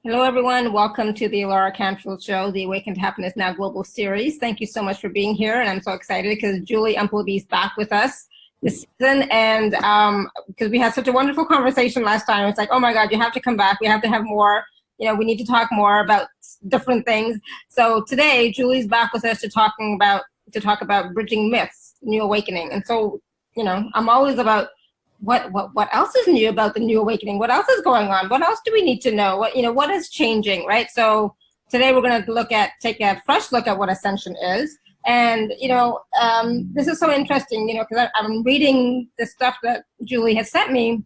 Hello, everyone. Welcome to the Laura Canfield Show, the Awaken to Happiness Now Global Series. Thank you so much for being here. And I'm so excited because Julie Umpleby is back with us this season. And because we had such a wonderful conversation last time, it's like, oh my God, you have to come back. We have to have more. You know, we need to talk more about different things. So today, Julie's back with us to talk about bridging myths, new awakening. And so, you know, I'm always about what else is new about the new awakening? What else is going on? What else do we need to know? What is changing, right? So today we're going to take a fresh look at what ascension is. And, this is so interesting, because I'm reading the stuff that Julie has sent me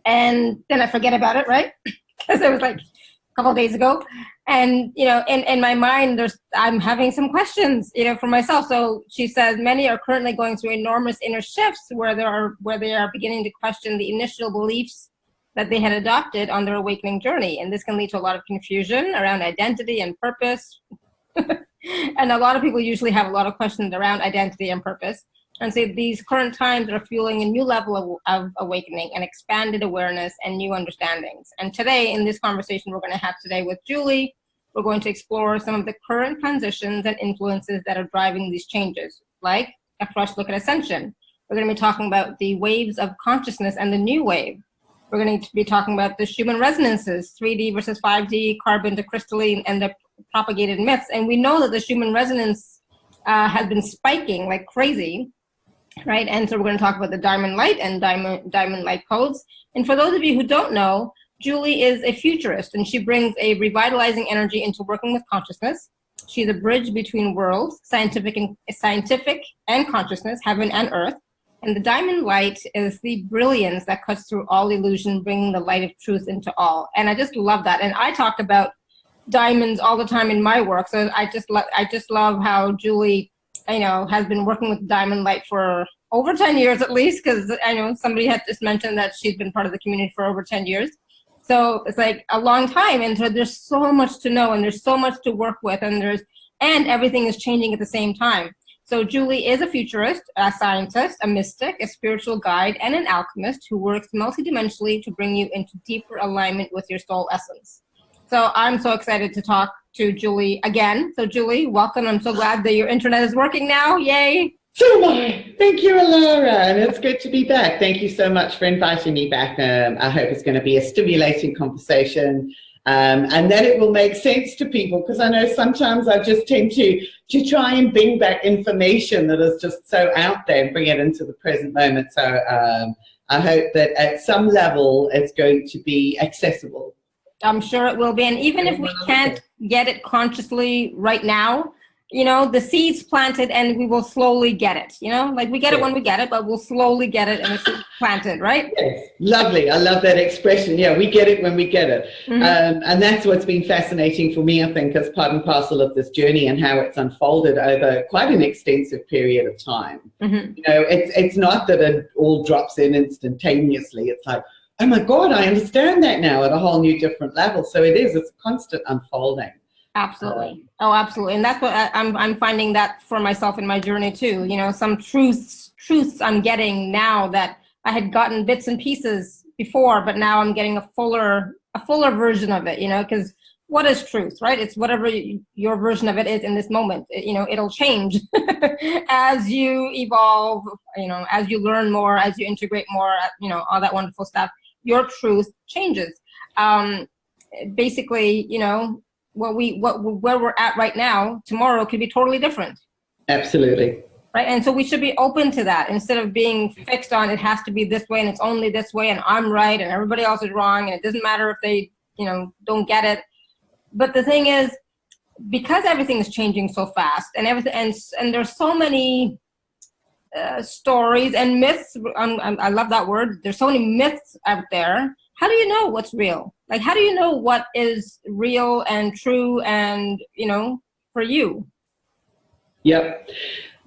and then I forget about it, right? Because it was like a couple of days ago. And, in my mind, I'm having some questions, for myself. So she says, many are currently going through enormous inner shifts where they are beginning to question the initial beliefs that they had adopted on their awakening journey. And this can lead to a lot of confusion around identity and purpose. And a lot of people usually have a lot of questions around identity and purpose. And so these current times are fueling a new level of awakening and expanded awareness and new understandings. And today, in this conversation we're going to have today with Julie, we're going to explore some of the current transitions and influences that are driving these changes, like a fresh look at ascension. We're going to be talking about the waves of consciousness and the new wave. We're going to be talking about the Schumann resonances, 3D versus 5D, carbon to crystalline, and the propagated myths. And we know that the Schumann resonance has been spiking like crazy. Right, and so we're going to talk about the diamond light and diamond light codes. And for those of you who don't know, Julie is a futurist, and she brings a revitalizing energy into working with consciousness. She's a bridge between worlds, scientific and consciousness, heaven and earth. And the diamond light is the brilliance that cuts through all illusion, bringing the light of truth into all. And I just love that. And I talk about diamonds all the time in my work, so I just love how Julie has been working with diamond light for over 10 years at least, because I know somebody had just mentioned that she's been part of the community for over 10 years. So it's like a long time, and so there's so much to know, and there's so much to work with, and everything is changing at the same time. So Julie is a futurist, a scientist, a mystic, a spiritual guide, and an alchemist who works multidimensionally to bring you into deeper alignment with your soul essence. So I'm so excited to talk to Julie again. So Julie, welcome. I'm so glad that your internet is working now. Yay. So am I. Thank you, Laura. And it's good to be back. Thank you so much for inviting me back. I hope it's going to be a stimulating conversation and that it will make sense to people, because I know sometimes I just tend to try and bring back information that is just so out there and bring it into the present moment. So I hope that at some level it's going to be accessible. I'm sure it will be. And even if we can't get it consciously right now, the seed's planted and we will slowly get it, like we get it when we get it, but we'll slowly get it and it's planted, right? Yes, lovely. I love that expression. Yeah, we get it when we get it. Mm-hmm. And that's what's been fascinating for me, I think, as part and parcel of this journey and how it's unfolded over quite an extensive period of time. Mm-hmm. It's not that it all drops in instantaneously. It's like, oh my God, I understand that now at a whole new different level. So it's a constant unfolding. Absolutely. Oh, absolutely. And that's what I'm finding that for myself in my journey too. Some truths I'm getting now that I had gotten bits and pieces before, but now I'm getting a fuller version of it, because what is truth, right? It's whatever your version of it is in this moment. It'll change as you evolve, as you learn more, as you integrate more, all that wonderful stuff. Your truth changes. Basically, where we're at right now, tomorrow could be totally different. Absolutely. Right. And so we should be open to that instead of being fixed on it has to be this way and it's only this way and I'm right and everybody else is wrong and it doesn't matter if they, don't get it. But the thing is, because everything is changing so fast and everything, and there's so many stories and myths. I love that word. There's so many myths out there. How do you know what's real? Like, how do you know what is real and true and, for you? Yep.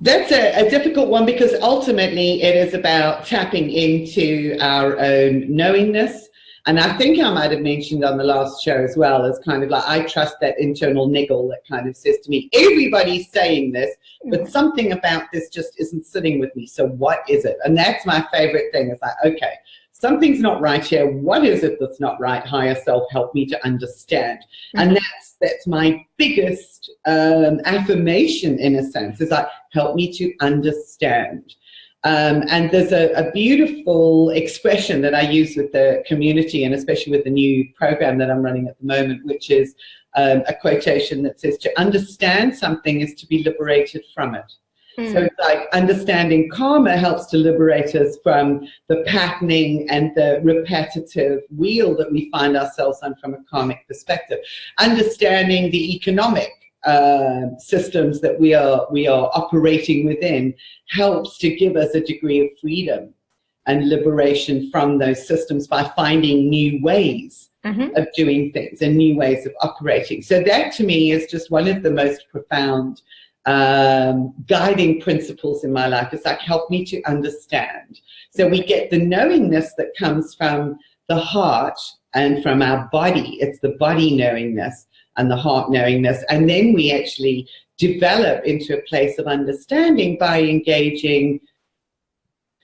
That's a difficult one, because ultimately it is about tapping into our own knowingness. And I think I might have mentioned on the last show as well, as kind of like, I trust that internal niggle that kind of says to me, everybody's saying this, but something about this just isn't sitting with me. So what is it? And that's my favorite thing. It's like, okay, something's not right here. What is it that's not right? Higher self, help me to understand. And that's my biggest affirmation, in a sense, is like, help me to understand. And there's a beautiful expression that I use with the community, and especially with the new program that I'm running at the moment, which is a quotation that says, to understand something is to be liberated from it. So it's like understanding karma helps to liberate us from the patterning and the repetitive wheel that we find ourselves on from a karmic perspective. Understanding the economic systems that we are operating within helps to give us a degree of freedom and liberation from those systems by finding new ways of doing things and new ways of operating. So that to me is just one of the most profound guiding principles in my life. It's like, help me to understand. So we get the knowingness that comes from the heart and from our body. It's the body knowingness and the heart knowingness. And then we actually develop into a place of understanding by engaging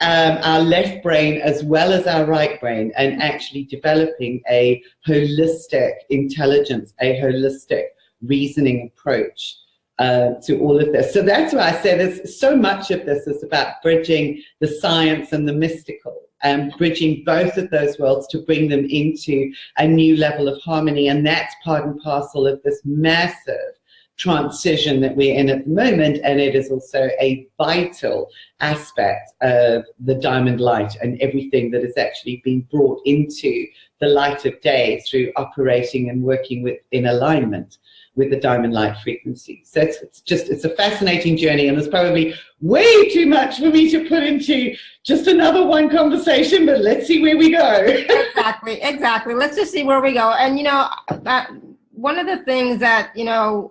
our left brain as well as our right brain, and actually developing a holistic intelligence, a holistic reasoning approach to all of this. So that's why I say there's so much of this is about bridging the science and the mystical, and bridging both of those worlds to bring them into a new level of harmony. And that's part and parcel of this massive transition that we're in at the moment. And it is also a vital aspect of the diamond light and everything that has actually been brought into the light of day through operating and working with in alignment with the diamond light frequency. So it's a fascinating journey, and there's probably way too much for me to put into just another one conversation, but let's see where we go. Exactly. Let's just see where we go. And, you know, one of the things that, you know,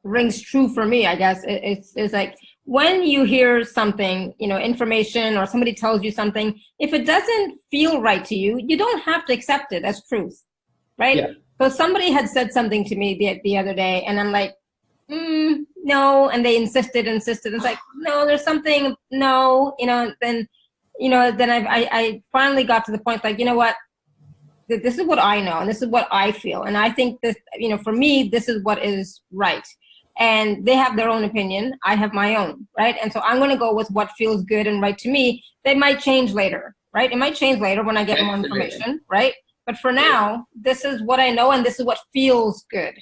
rings true for me, I guess, is like, when you hear something, you know, information, or somebody tells you something, if it doesn't feel right to you, you don't have to accept it as truth, right? Yeah. So somebody had said something to me the other day, and I'm like, no, and they insisted. It's like, no, there's something, no, you know, then I finally got to the point, like, you know what, this is what I know, and this is what I feel, and I think this, you know, for me, this is what is right. And they have their own opinion, I have my own, right? And so I'm going to go with what feels good and right to me. They might change later, right? It might change later when I get more information, right? But for now, this is what I know, and this is what feels good,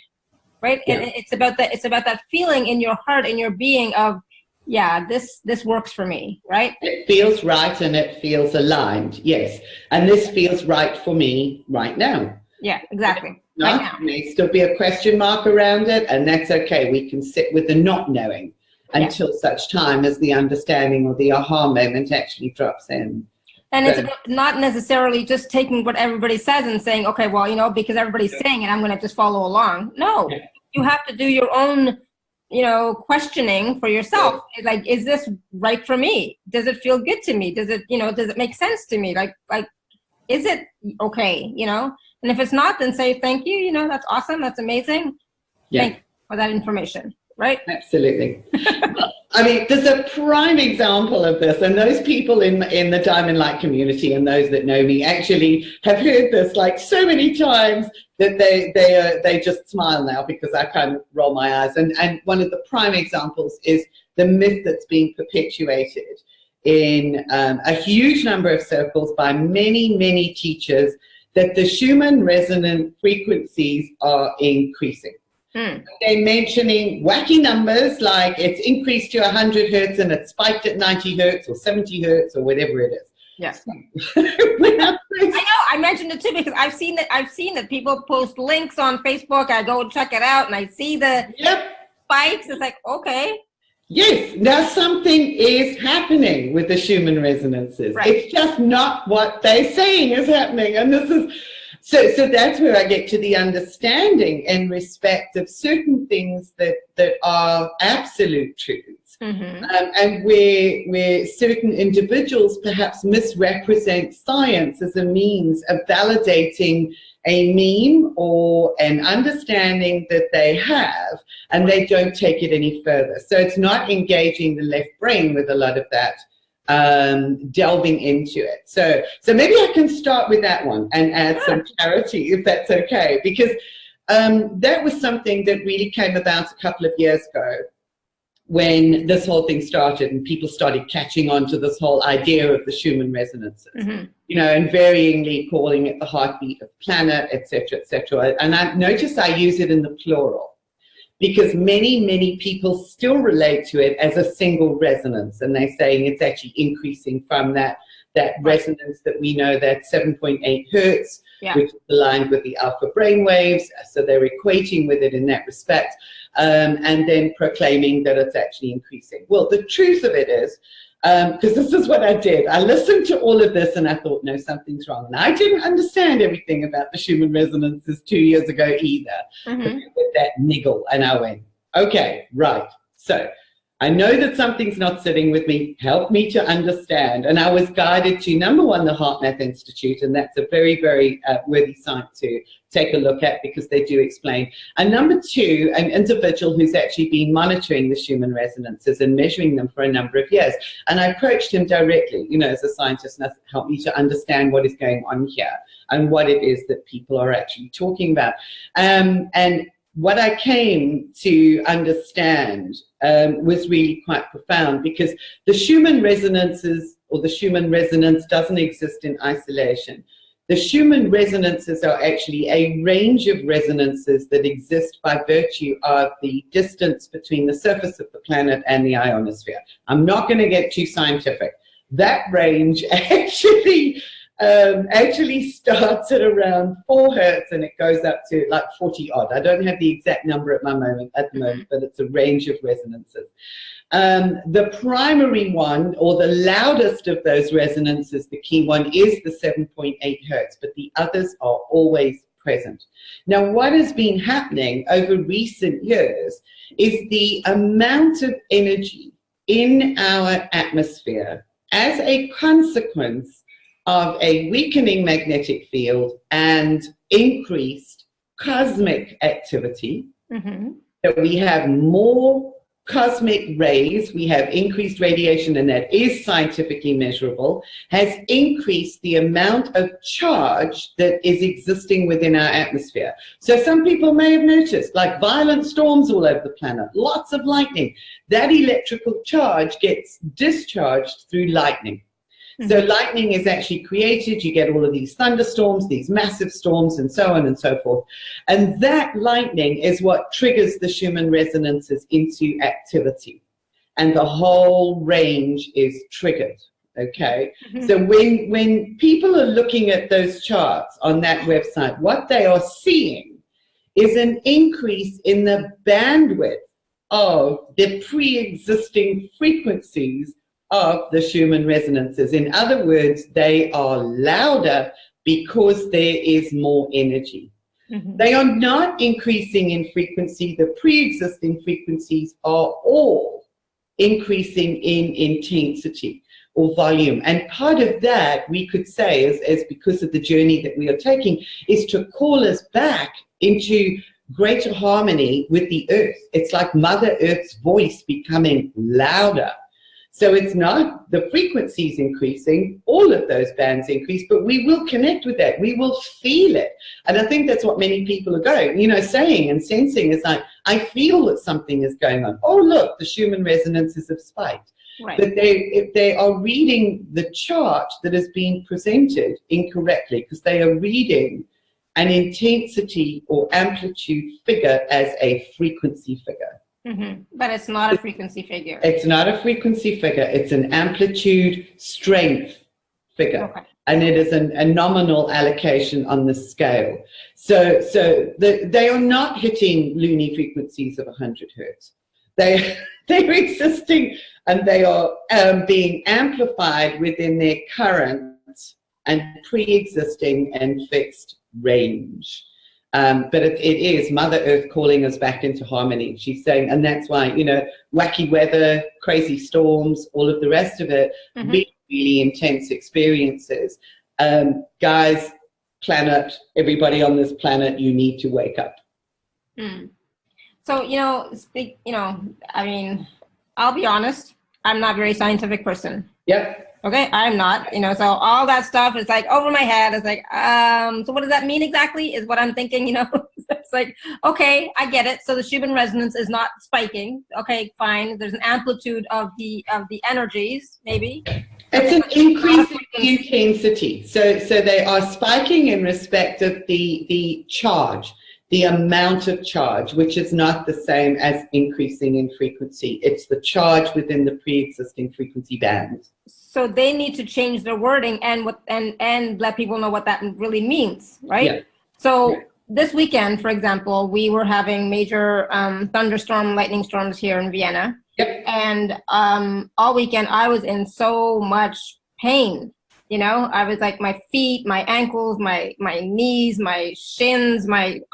right? Yeah. And it's about that feeling in your heart, in your being of, yeah, this works for me, right? It feels right and it feels aligned, yes. And this feels right for me right now. Yeah, exactly. Right now. There may still be a question mark around it, and that's okay. We can sit with the not knowing until such time as the understanding or the aha moment actually drops in. And it's not necessarily just taking what everybody says and saying, okay, well, you know, because everybody's saying it, I'm going to just follow along. No, you have to do your own, you know, questioning for yourself. Like, is this right for me? Does it feel good to me? Does it, you know, does it make sense to me? Like, is it okay? You know, and if it's not, then say, thank you. You know, that's awesome. That's amazing. Thank you for that information. Right? Absolutely. I mean, there's a prime example of this, and those people in the Diamond Light community and those that know me actually have heard this like so many times that they just smile now because I kind of roll my eyes. And one of the prime examples is the myth that's being perpetuated in a huge number of circles by many teachers that the Schumann resonant frequencies are increasing. They're mentioning wacky numbers like it's increased to 100 hertz and it's spiked at 90 hertz or 70 hertz or whatever it is. Yes. I know. I mentioned it too because I've seen that people post links on Facebook. I go check it out and I see the spikes. It's like, okay. Yes. Now something is happening with the Schumann resonances. Right. It's just not what they're saying is happening. And this is so that's where I get to the understanding and respect of certain things that are absolute truths. And where certain individuals perhaps misrepresent science as a means of validating a meme or an understanding that they have, and they don't take it any further. So it's not engaging the left brain with a lot of that delving into it. So maybe I can start with that one and add some clarity, if that's okay, because that was something that really came about a couple of years ago when this whole thing started and people started catching on to this whole idea of the Schumann resonances, you know, and varyingly calling it the heartbeat of the planet, et cetera, and I notice I use it in the plural because many people still relate to it as a single resonance, and they're saying it's actually increasing from that resonance that we know, that 7.8 hertz, which is aligned with the alpha brain waves, so they're equating with it in that respect. And then proclaiming that it's actually increasing. Well, the truth of it is, because this is what I did. I listened to all of this and I thought, no, something's wrong. And I didn't understand everything about the Schumann resonances 2 years ago either. With that niggle. And I went, okay, right. So I know that something's not sitting with me. Help me to understand. And I was guided to, number one, the HeartMath Institute, and that's a very, very worthy site to take a look at because they do explain. And number two, an individual who's actually been monitoring the Schumann resonances and measuring them for a number of years. And I approached him directly, you know, as a scientist, and helped me to understand what is going on here and what it is that people are actually talking about. And what I came to understand was really quite profound, because the Schumann resonances, or the Schumann resonance, doesn't exist in isolation. The Schumann resonances are actually a range of resonances that exist by virtue of the distance between the surface of the planet and the ionosphere. I'm not going to get too scientific. That range actually starts at around 4 hertz and it goes up to like 40 odd. I don't have the exact number at the moment, but it's a range of resonances. The primary one, or the loudest of those resonances, the key one, is the 7.8 hertz, but the others are always present. Now, what has been happening over recent years is the amount of energy in our atmosphere as a consequence of a weakening magnetic field and increased cosmic activity, that we have more cosmic rays, we have increased radiation, and that is scientifically measurable, has increased the amount of charge that is existing within our atmosphere. So some people may have noticed, like violent storms all over the planet, lots of lightning. That electrical charge gets discharged through lightning. So lightning is actually created, you get all of these thunderstorms, these massive storms, and so on and so forth. And that lightning is what triggers the Schumann resonances into activity. And the whole range is triggered, okay? So when people are looking at those charts on that website, what they are seeing is an increase in the bandwidth of the pre-existing frequencies of the Schumann resonances. In other words, they are louder because there is more energy. They are not increasing in frequency. The pre-existing frequencies are all increasing in intensity or volume. And part of that, we could say, is because of the journey that we are taking, is to call us back into greater harmony with the earth. It's like Mother Earth's voice becoming louder. So it's not the frequencies increasing, all of those bands increase, but we will connect with that. We will feel it. And I think that's what many people are going, you know, saying and sensing is like, I feel that something is going on. Oh, look, the Schumann resonances have spiked. Right. But if they are reading the chart that is being presented incorrectly, because they are reading an intensity or amplitude figure as a frequency figure. But it's not a frequency figure. It's not a frequency figure. It's an amplitude strength figure. Okay. And it is a nominal allocation on the scale. So they are not hitting loony frequencies of 100 hertz. They're existing, and they are being amplified within their current and pre-existing and fixed range. But it is Mother Earth calling us back into harmony. She's saying, and that's why, you know, wacky weather, crazy storms, all of the rest of it, really, really intense experiences. Guys, planet, everybody on this planet, you need to wake up. So, I mean, I'll be honest, I'm not a very scientific person. Yep. Okay, I'm not, so all that stuff is like over my head. It's like, so what does that mean exactly is what I'm thinking, It's like, okay, I get it. So the Schumann resonance is not spiking. Okay, fine. There's an amplitude of the energies, maybe. It's an increase in intensity. So they are spiking in respect of the charge, the amount of charge, which is not the same as increasing in frequency. It's the charge within the pre-existing frequency band. So they need to change their wording and let people know what that really means, right? Yeah. So this weekend, for example, we were having major thunderstorm, lightning storms here in Vienna. Yep. And all weekend I was in so much pain. I was like, my feet, my ankles, my knees, my shins,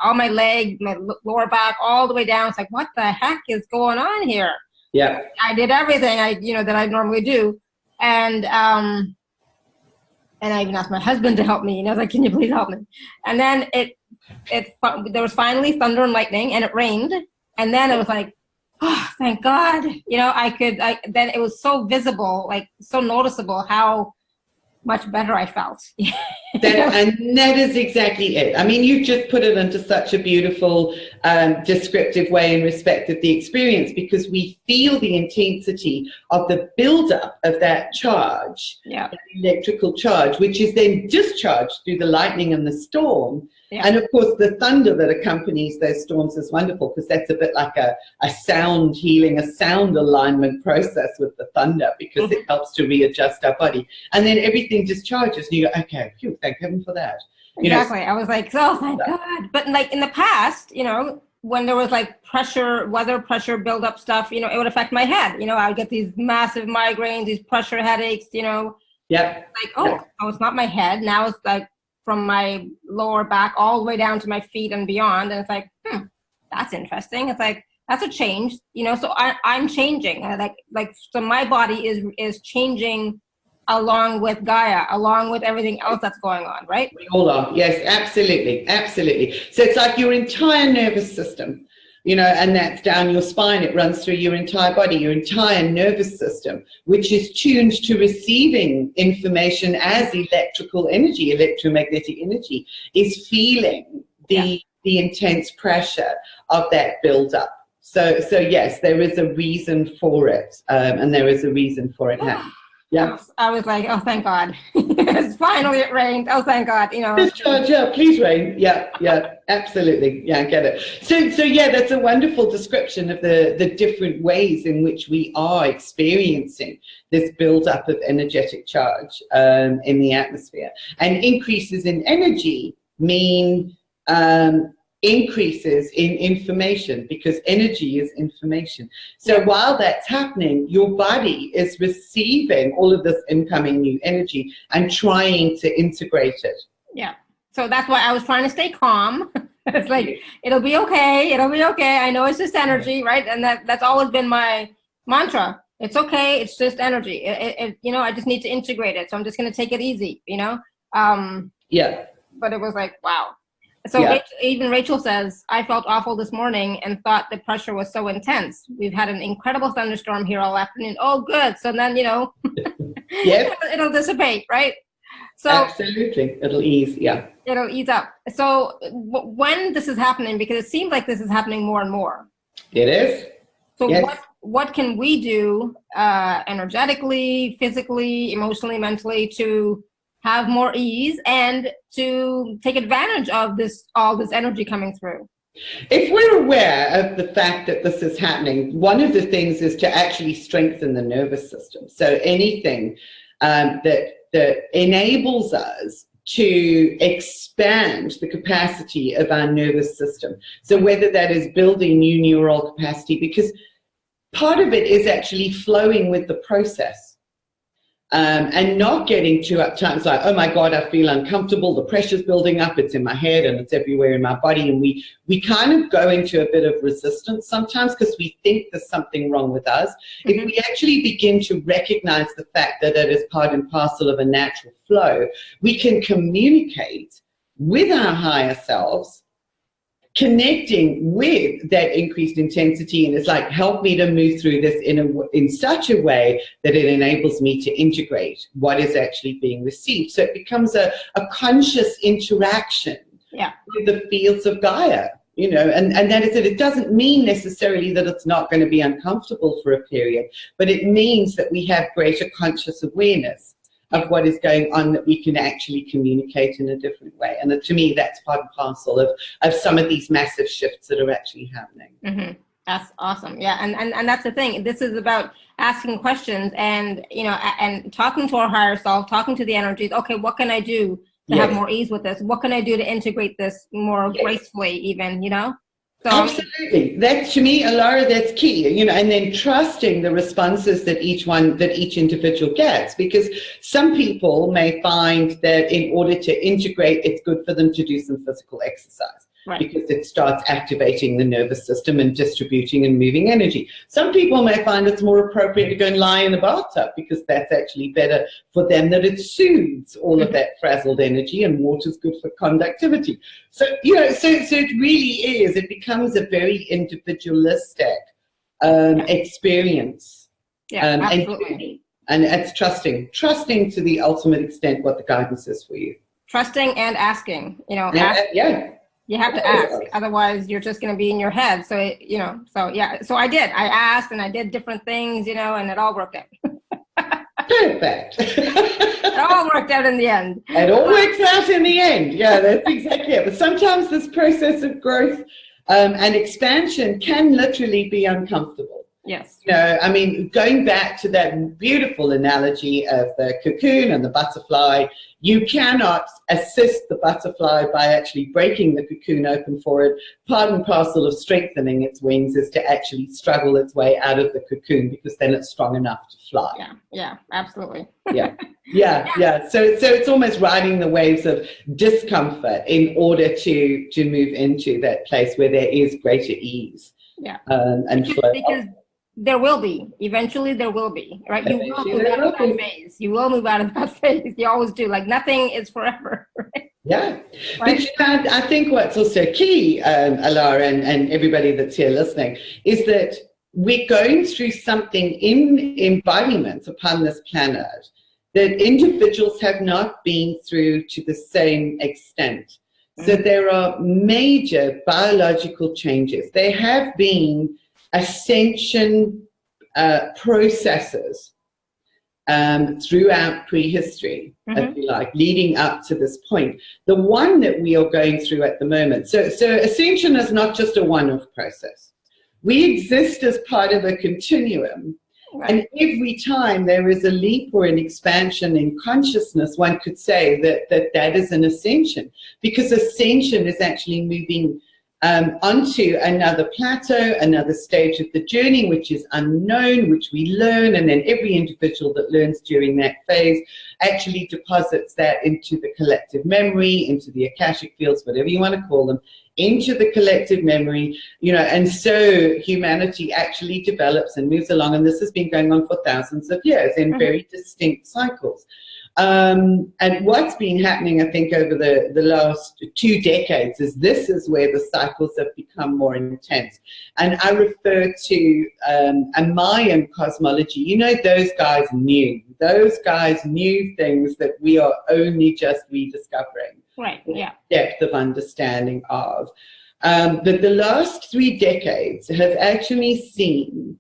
all my legs, my lower back, all the way down. It's like, what the heck is going on here? Yeah. I did everything that I normally do. And I even asked my husband to help me. I was like, can you please help me? And then there was finally thunder and lightning, and it rained. And then it was like, oh, thank God. Then it was so visible, like so noticeable how much better I felt. And that is exactly it. I mean, you've just put it into such a beautiful, descriptive way in respect of the experience, because we feel the intensity of the buildup of that charge, yeah, electrical charge, which is then discharged through the lightning and the storm. Yeah. And of course, the thunder that accompanies those storms is wonderful, because that's a bit like a sound healing, a sound alignment process with the thunder, because it helps to readjust our body. And then everything discharges, and you go, okay, phew, thank heaven for that. Exactly. I was like, oh, thank God. But like in the past, when there was like weather pressure buildup stuff, it would affect my head. I would get these massive migraines, these pressure headaches, Yeah. Like, oh, it's not my head. Now it's like from my lower back all the way down to my feet and beyond. And it's like, that's interesting. It's like, that's a change, so I'm changing. So my body is changing along with Gaia, along with everything else that's going on, right? We all are. Yes, absolutely. Absolutely. So it's like your entire nervous system, and that's down your spine. It runs through your entire body, your entire nervous system, which is tuned to receiving information as electrical energy, electromagnetic energy, is feeling the intense pressure of that build-up. So yes, there is a reason for it, and there is a reason for it happening. Yeah. I was like, oh, thank God. Finally it rained. Oh, thank God. Discharge, please rain. Yeah, absolutely. Yeah, I get it. So yeah, that's a wonderful description of the different ways in which we are experiencing this build-up of energetic charge in the atmosphere. And increases in energy mean increases in information, because energy is information. So while that's happening, your body is receiving all of this incoming new energy and trying to integrate it. Yeah. So that's why I was trying to stay calm. It's like, it'll be okay. It'll be okay. I know it's just energy, right? And that's always been my mantra. It's okay. It's just energy. I just need to integrate it. So I'm just going to take it easy, Yeah. But it was like, wow. So even Rachel says, I felt awful this morning and thought the pressure was so intense. We've had an incredible thunderstorm here all afternoon. Oh, good. So then, yes, it'll dissipate, right? So absolutely. It'll ease. Yeah. It'll ease up. So when this is happening, because it seems like this is happening more and more. It is. So what can we do energetically, physically, emotionally, mentally to have more ease and to take advantage of all this energy coming through? If we're aware of the fact that this is happening, one of the things is to actually strengthen the nervous system. So anything that enables us to expand the capacity of our nervous system. So whether that is building new neural capacity, because part of it is actually flowing with the process. And not getting too uptight. It's like, oh my God, I feel uncomfortable. The pressure's building up. It's in my head and it's everywhere in my body. And we kind of go into a bit of resistance sometimes because we think there's something wrong with us. If we actually begin to recognize the fact that it is part and parcel of a natural flow, we can communicate with our higher selves connecting with that increased intensity, and it's like, help me to move through this in such a way that it enables me to integrate what is actually being received. So it becomes a conscious interaction with the fields of Gaia, you know, and that is that it doesn't mean necessarily that it's not going to be uncomfortable for a period, but it means that we have greater conscious awareness of what is going on, that we can actually communicate in a different way. And to me, that's part and parcel of some of these massive shifts that are actually happening. Mm-hmm. That's awesome. Yeah, and that's the thing. This is about asking questions and, you know, and talking to our higher self, talking to the energies. Okay, what can I do to have more ease with this? What can I do to integrate this more gracefully even, you know? So, absolutely. That, to me, Alara, that's key, you know, and then trusting the responses that each individual gets, because some people may find that in order to integrate, it's good for them to do some physical exercise. Right. Because it starts activating the nervous system and distributing and moving energy. Some people may find it's more appropriate to go and lie in a bathtub because that's actually better for them, that it soothes all of that frazzled energy, and water's good for conductivity. So, you know, so it really is, it becomes a very individualistic experience. Yeah, absolutely. And it's trusting to the ultimate extent what the guidance is for you. Trusting and asking, you know. You have to ask, otherwise you're just going to be in your head. So, you know, so yeah, so I asked and I did different things, you know, and it all worked out. Perfect. It all worked out in the end. It all works out in the end. Yeah, that's exactly it. But sometimes this process of growth and expansion can literally be uncomfortable. Yes. You know, I mean, going back to that beautiful analogy of the cocoon and the butterfly, you cannot assist the butterfly by actually breaking the cocoon open for it. Part and parcel of strengthening its wings is to actually struggle its way out of the cocoon, because then it's strong enough to fly. Yeah, absolutely. Yeah. So it's almost riding the waves of discomfort in order to move into that place where there is greater ease. Yeah. And flow. Because there will be. Eventually there will be, right? You will move out of that phase. You will move out of that phase. You always do. Like, nothing is forever, right? Yeah. Right? But I think what's also key, Alara, and everybody that's here listening, is that we're going through something in embodiment upon this planet that individuals have not been through to the same extent. So there are major biological changes. There have been ascension processes throughout prehistory, if you like, leading up to this point. The one that we are going through at the moment. So ascension is not just a one-off process. We exist as part of a continuum. Right. And every time there is a leap or an expansion in consciousness, one could say that is an ascension, because ascension is actually moving onto another plateau, another stage of the journey, which is unknown, which we learn, and then every individual that learns during that phase actually deposits that into the collective memory, into the Akashic fields, whatever you want to call them, into the collective memory, you know, and so humanity actually develops and moves along, and this has been going on for thousands of years in very distinct cycles. And what's been happening, I think, over the last 2 decades is this is where the cycles have become more intense. And I refer to a Mayan cosmology. You know, those guys knew. Those guys knew things that we are only just rediscovering. Right, yeah. Depth of understanding of. But the last 3 decades have actually seen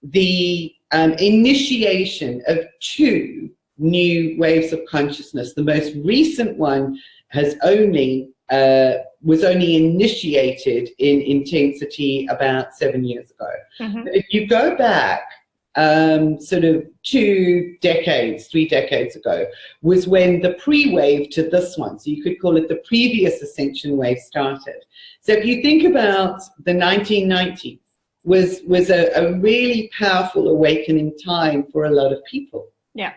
the initiation of 2 new waves of consciousness. The most recent one has was only initiated in intensity about 7 years ago. If you go back sort of 2 decades, 3 decades ago, was when the pre-wave to this one, so you could call it the previous ascension wave, started. So if you think about the 1990s, was a really powerful awakening time for a lot of people. Yeah.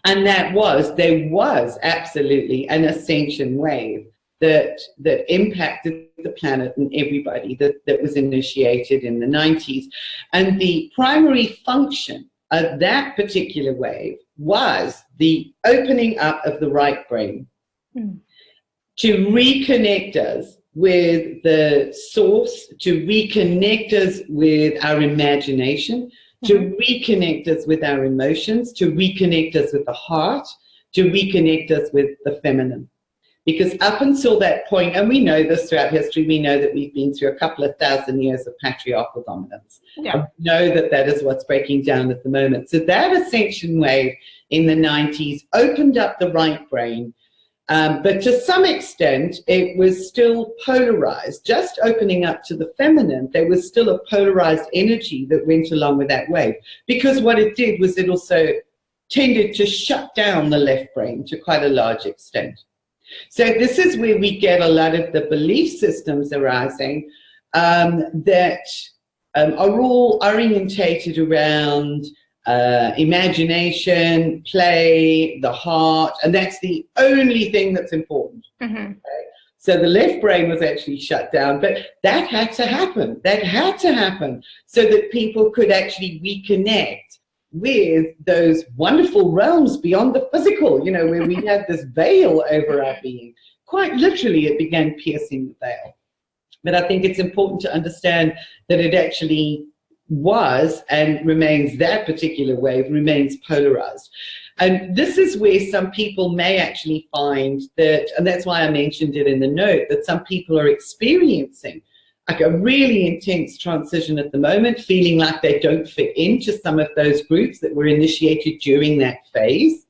And there was absolutely an ascension wave that impacted the planet and everybody that was initiated in the 90s. And the primary function of that particular wave was the opening up of the right brain to reconnect us with the source, to reconnect us with our imagination, to reconnect us with our emotions, to reconnect us with the heart, to reconnect us with the feminine. Because up until that point, and we know this throughout history, we know that we've been through a couple of thousand years of patriarchal dominance. Yeah. We know that that is what's breaking down at the moment. So that ascension wave in the 90s opened up the right brain, but to some extent, it was still polarized. Just opening up to the feminine, there was still a polarized energy that went along with that wave. Because what it did was it also tended to shut down the left brain to quite a large extent. So this is where we get a lot of the belief systems arising that are all orientated around imagination, play, the heart, and that's the only thing that's important. Okay? So the left brain was actually shut down, but that had to happen. That had to happen so that people could actually reconnect with those wonderful realms beyond the physical, you know, where we had this veil over our being. Quite literally, it began piercing the veil. But I think it's important to understand that it actually was and remains, that particular wave remains polarized. And this is where some people may actually find that, and that's why I mentioned it in the note, that some people are experiencing like a really intense transition at the moment, feeling like they don't fit into some of those groups that were initiated during that phase.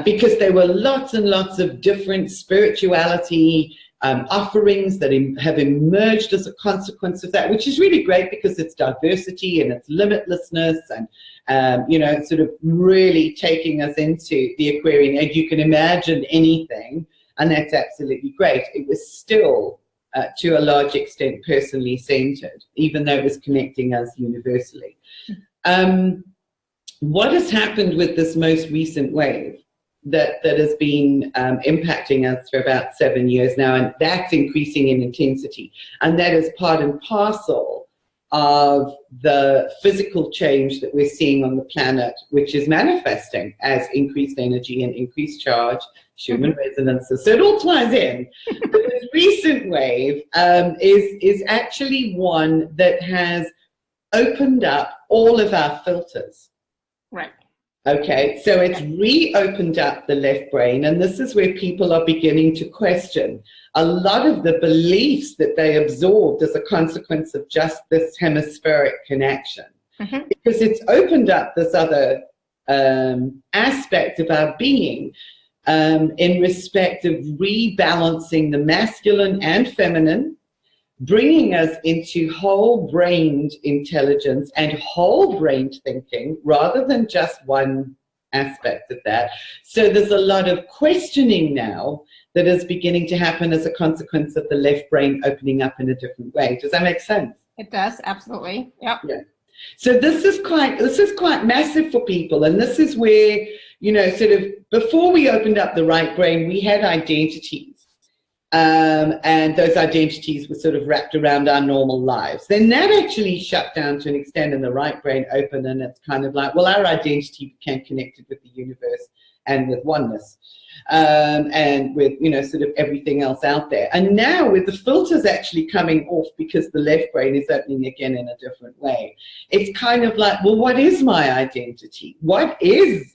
Because there were lots and lots of different spirituality offerings that have emerged as a consequence of that, which is really great because it's diversity and it's limitlessness and, you know, sort of really taking us into the Aquarian age. You can imagine anything, and that's absolutely great. It was still, to a large extent, personally centered, even though it was connecting us universally. What has happened with this most recent wave that has been impacting us for about 7 years now, and that's increasing in intensity, and that is part and parcel of the physical change that we're seeing on the planet, which is manifesting as increased energy and increased charge, Schumann resonances. So it all ties in. But this recent wave is actually one that has opened up all of our filters. Right. Okay, so it's reopened up the left brain, and this is where people are beginning to question a lot of the beliefs that they absorbed as a consequence of just this hemispheric connection. Because it's opened up this other aspect of our being in respect of rebalancing the masculine and feminine, bringing us into whole-brained intelligence and whole-brained thinking rather than just one aspect of that. So there's a lot of questioning now that is beginning to happen as a consequence of the left brain opening up in a different way. Does that make sense? It does, absolutely. Yep. Yeah. So this is quite massive for people, and this is where, you know, sort of before we opened up the right brain, we had identities. And those identities were sort of wrapped around our normal lives. Then that actually shut down to an extent, and the right brain opened, and it's kind of like, well, our identity became connected with the universe and with oneness, and with, you know, sort of everything else out there. And now with the filters actually coming off because the left brain is opening again in a different way, it's kind of like, well, what is my identity? What is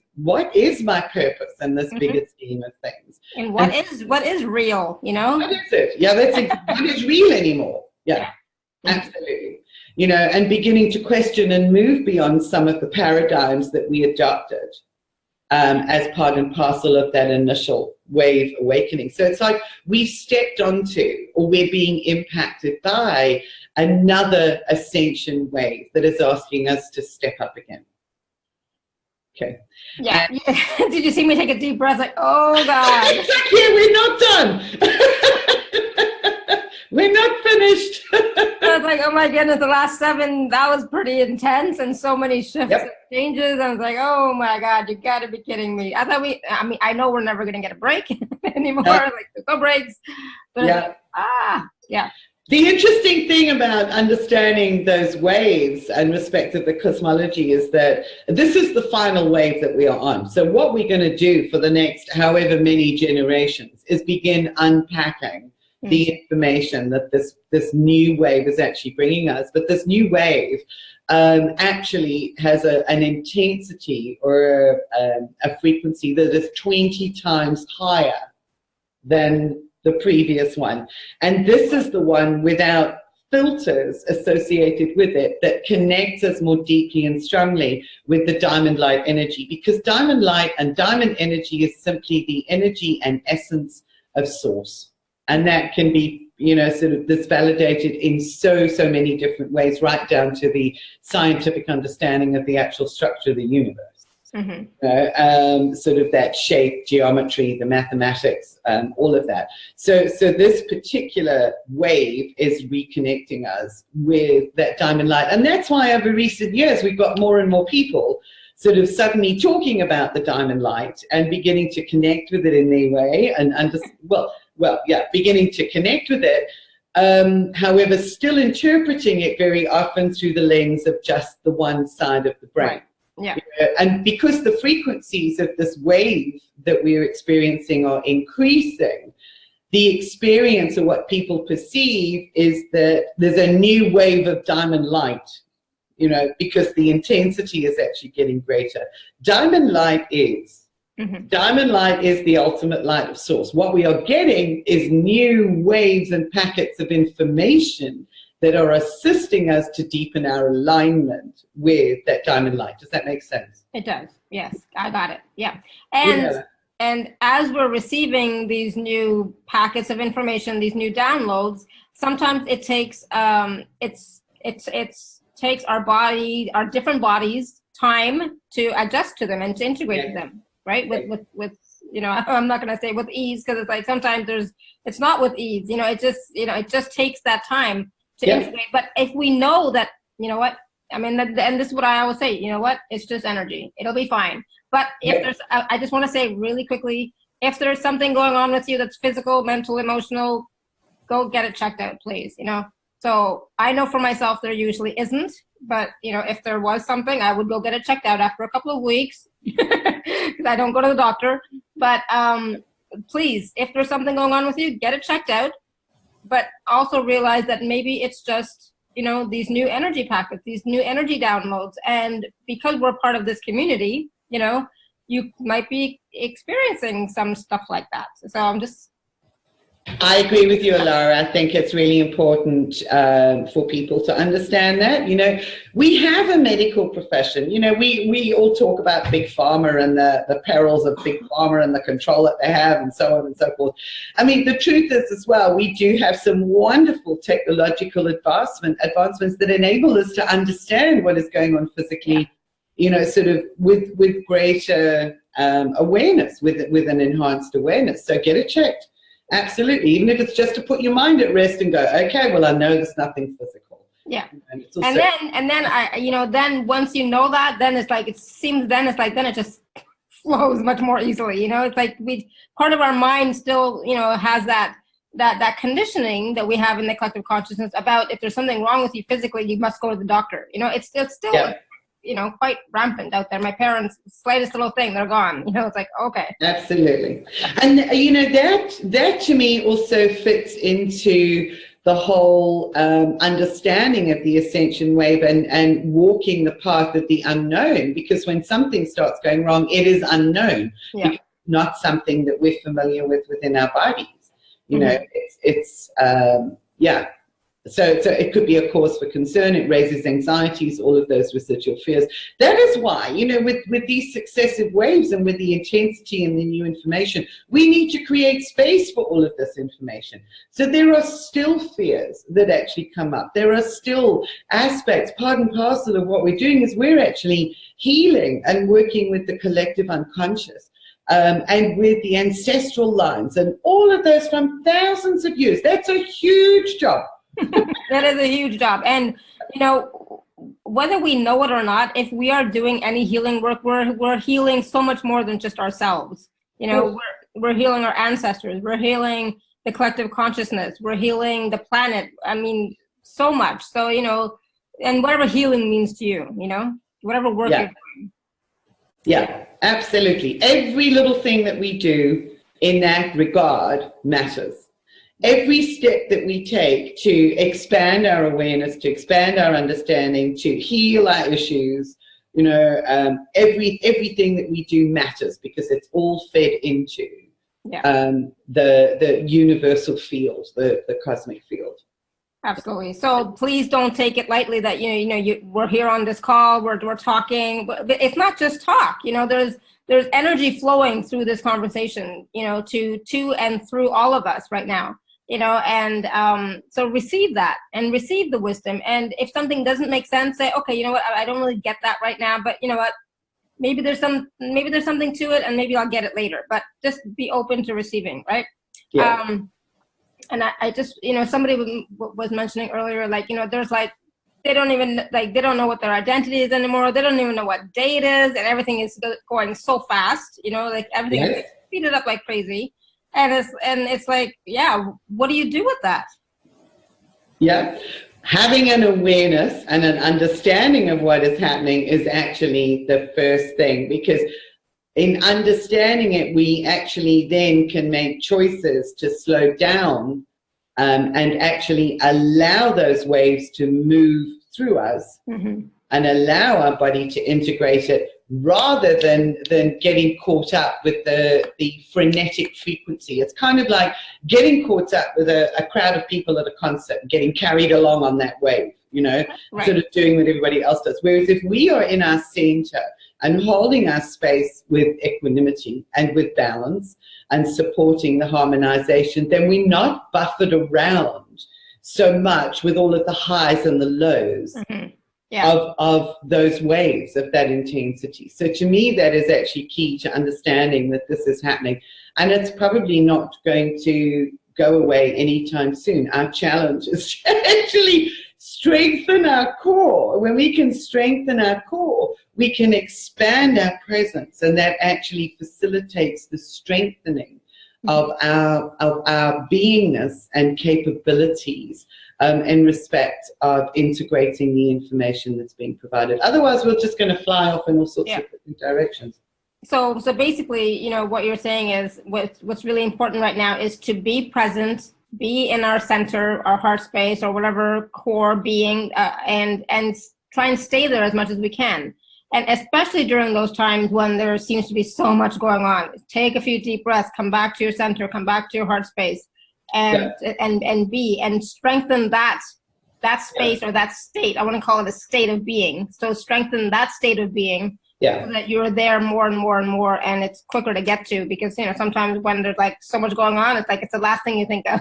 my purpose in this bigger scheme of things? And what is real, you know? What is it? Yeah, that's what is real anymore. Yeah, absolutely. You know, and beginning to question and move beyond some of the paradigms that we adopted as part and parcel of that initial wave awakening. So it's like we've stepped onto, or we're being impacted by, another ascension wave that is asking us to step up again. Okay. Yeah. Did you see me take a deep breath? Like, oh God. It's like, yeah, we're not done. We're not finished. I was like, oh my goodness, the last 7, that was pretty intense, and so many shifts and changes. I was like, oh my God, you gotta be kidding me. I thought I know we're never gonna get a break anymore. Like, there's no breaks. But The interesting thing about understanding those waves and respect of the cosmology is that this is the final wave that we are on. So what we're going to do for the next however many generations is begin unpacking the information that this new wave is actually bringing us. But this new wave actually has an intensity or a frequency that is 20 times higher than the previous one. And this is the one without filters associated with it that connects us more deeply and strongly with the diamond light energy, because diamond light and diamond energy is simply the energy and essence of source. And that can be, you know, sort of this validated in so many different ways, right down to the scientific understanding of the actual structure of the universe. Sort of that shape, geometry, the mathematics, all of that. So this particular wave is reconnecting us with that diamond light. And that's why over recent years, we've got more and more people sort of suddenly talking about the diamond light and beginning to connect with it in their way and beginning to connect with it. However, still interpreting it very often through the lens of just the one side of the brain. Right. Yeah. And because the frequencies of this wave that we're experiencing are increasing, the experience of what people perceive is that there's a new wave of diamond light, you know, because the intensity is actually getting greater. Diamond light is the ultimate light of source. What we are getting is new waves and packets of information that are assisting us to deepen our alignment with that diamond light. Does that make sense? It does. Yes, I got it. Yeah. And as we're receiving these new packets of information, these new downloads, sometimes it takes takes our different bodies time to adjust to them and to integrate to them, right? With you know, I'm not going to say with ease, because it's like sometimes it's not with ease. You know, it just takes that time to integrate. But if we know that, you know what, I mean, and this is what I always say, you know what, it's just energy. It'll be fine. But if there's, I just want to say really quickly, if there's something going on with you that's physical, mental, emotional, go get it checked out, please. You know, so I know for myself there usually isn't, but you know, if there was something, I would go get it checked out after a couple of weeks because I don't go to the doctor. But please, if there's something going on with you, get it checked out. But also realize that maybe it's just, you know, these new energy packets, these new energy downloads. And because we're part of this community, you know, you might be experiencing some stuff like that. So I agree with you, Alara. I think it's really important for people to understand that. You know, we have a medical profession. You know, we all talk about Big Pharma and the perils of Big Pharma and the control that they have and so on and so forth. I mean, the truth is as well, we do have some wonderful technological advancements that enable us to understand what is going on physically, you know, sort of with greater awareness, with an enhanced awareness. So get it checked. Absolutely. Even if it's just to put your mind at rest and go, okay, well, I know there's nothing physical. Yeah. And then I, you know, then once you know that, then it's like, then it just flows much more easily. You know, it's like part of our mind still, you know, has that conditioning that we have in the collective consciousness about if there's something wrong with you physically, you must go to the doctor. You know, it's still, you know, quite rampant out there. My parents, slightest little thing, they're gone. You know, it's like, okay. Absolutely. And, you know, that to me also fits into the whole understanding of the ascension wave and walking the path of the unknown, because when something starts going wrong, it is unknown. It's not something that we're familiar with within our bodies. You know, So it could be a cause for concern. It raises anxieties, all of those residual fears. That is why, you know, with these successive waves and with the intensity and the new information, we need to create space for all of this information. So there are still fears that actually come up. There are still aspects, part and parcel of what we're doing is we're actually healing and working with the collective unconscious. And with the ancestral lines and all of those from thousands of years. That's a huge job. That is a huge job. And, you know, whether we know it or not, if we are doing any healing work, we're healing so much more than just ourselves. You know, we're healing our ancestors. We're healing the collective consciousness. We're healing the planet. I mean, so much. So, you know, and whatever healing means to you, you know, whatever work you're doing. Yeah, absolutely. Every little thing that we do in that regard matters. every step that we take to expand our awareness, to expand our understanding, to heal our issues, you know, everything that we do matters, because it's all fed into the universal field, the cosmic field. Absolutely. So please don't take it lightly that we're here on this call, we're talking, but it's not just talk. You know, there's energy flowing through this conversation, you know, to and through all of us right now. You know, and so receive that and receive the wisdom. And if something doesn't make sense, say, okay, you know what, I don't really get that right now, but you know what, maybe there's something to it, and maybe I'll get it later. But just be open to receiving, right? Yeah. And I just, you know, somebody was mentioning earlier, like, you know, there's like, they don't know what their identity is anymore. They don't even know what day it is, and everything is going so fast. You know, like everything is speeded up like crazy. And it's like, yeah, what do you do with that? Yeah. Having an awareness and an understanding of what is happening is actually the first thing, because in understanding it, we actually then can make choices to slow down and actually allow those waves to move through us and allow our body to integrate it, rather than getting caught up with the frenetic frequency. It's kind of like getting caught up with a crowd of people at a concert, getting carried along on that wave, you know, sort of doing what everybody else does. Whereas if we are in our center and holding our space with equanimity and with balance and supporting the harmonization, then we're not buffered around so much with all of the highs and the lows. Of those waves, of that intensity. So to me, that is actually key to understanding that this is happening. And it's probably not going to go away anytime soon. Our challenge is to actually strengthen our core. When we can strengthen our core, we can expand our presence, and that actually facilitates the strengthening of our beingness and capabilities in respect of integrating the information that's being provided. Otherwise, we're just going to fly off in all sorts of different directions. So basically, you know, what you're saying is what's really important right now is to be present, be in our center, our heart space, or whatever core being, and try and stay there as much as we can. And especially during those times when there seems to be so much going on, take a few deep breaths, come back to your center, come back to your heart space, and strengthen that space or that state. I want to call it a state of being. So strengthen that state of being so that you're there more and more and more, and it's quicker to get to, because, you know, sometimes when there's like so much going on, it's like it's the last thing you think of.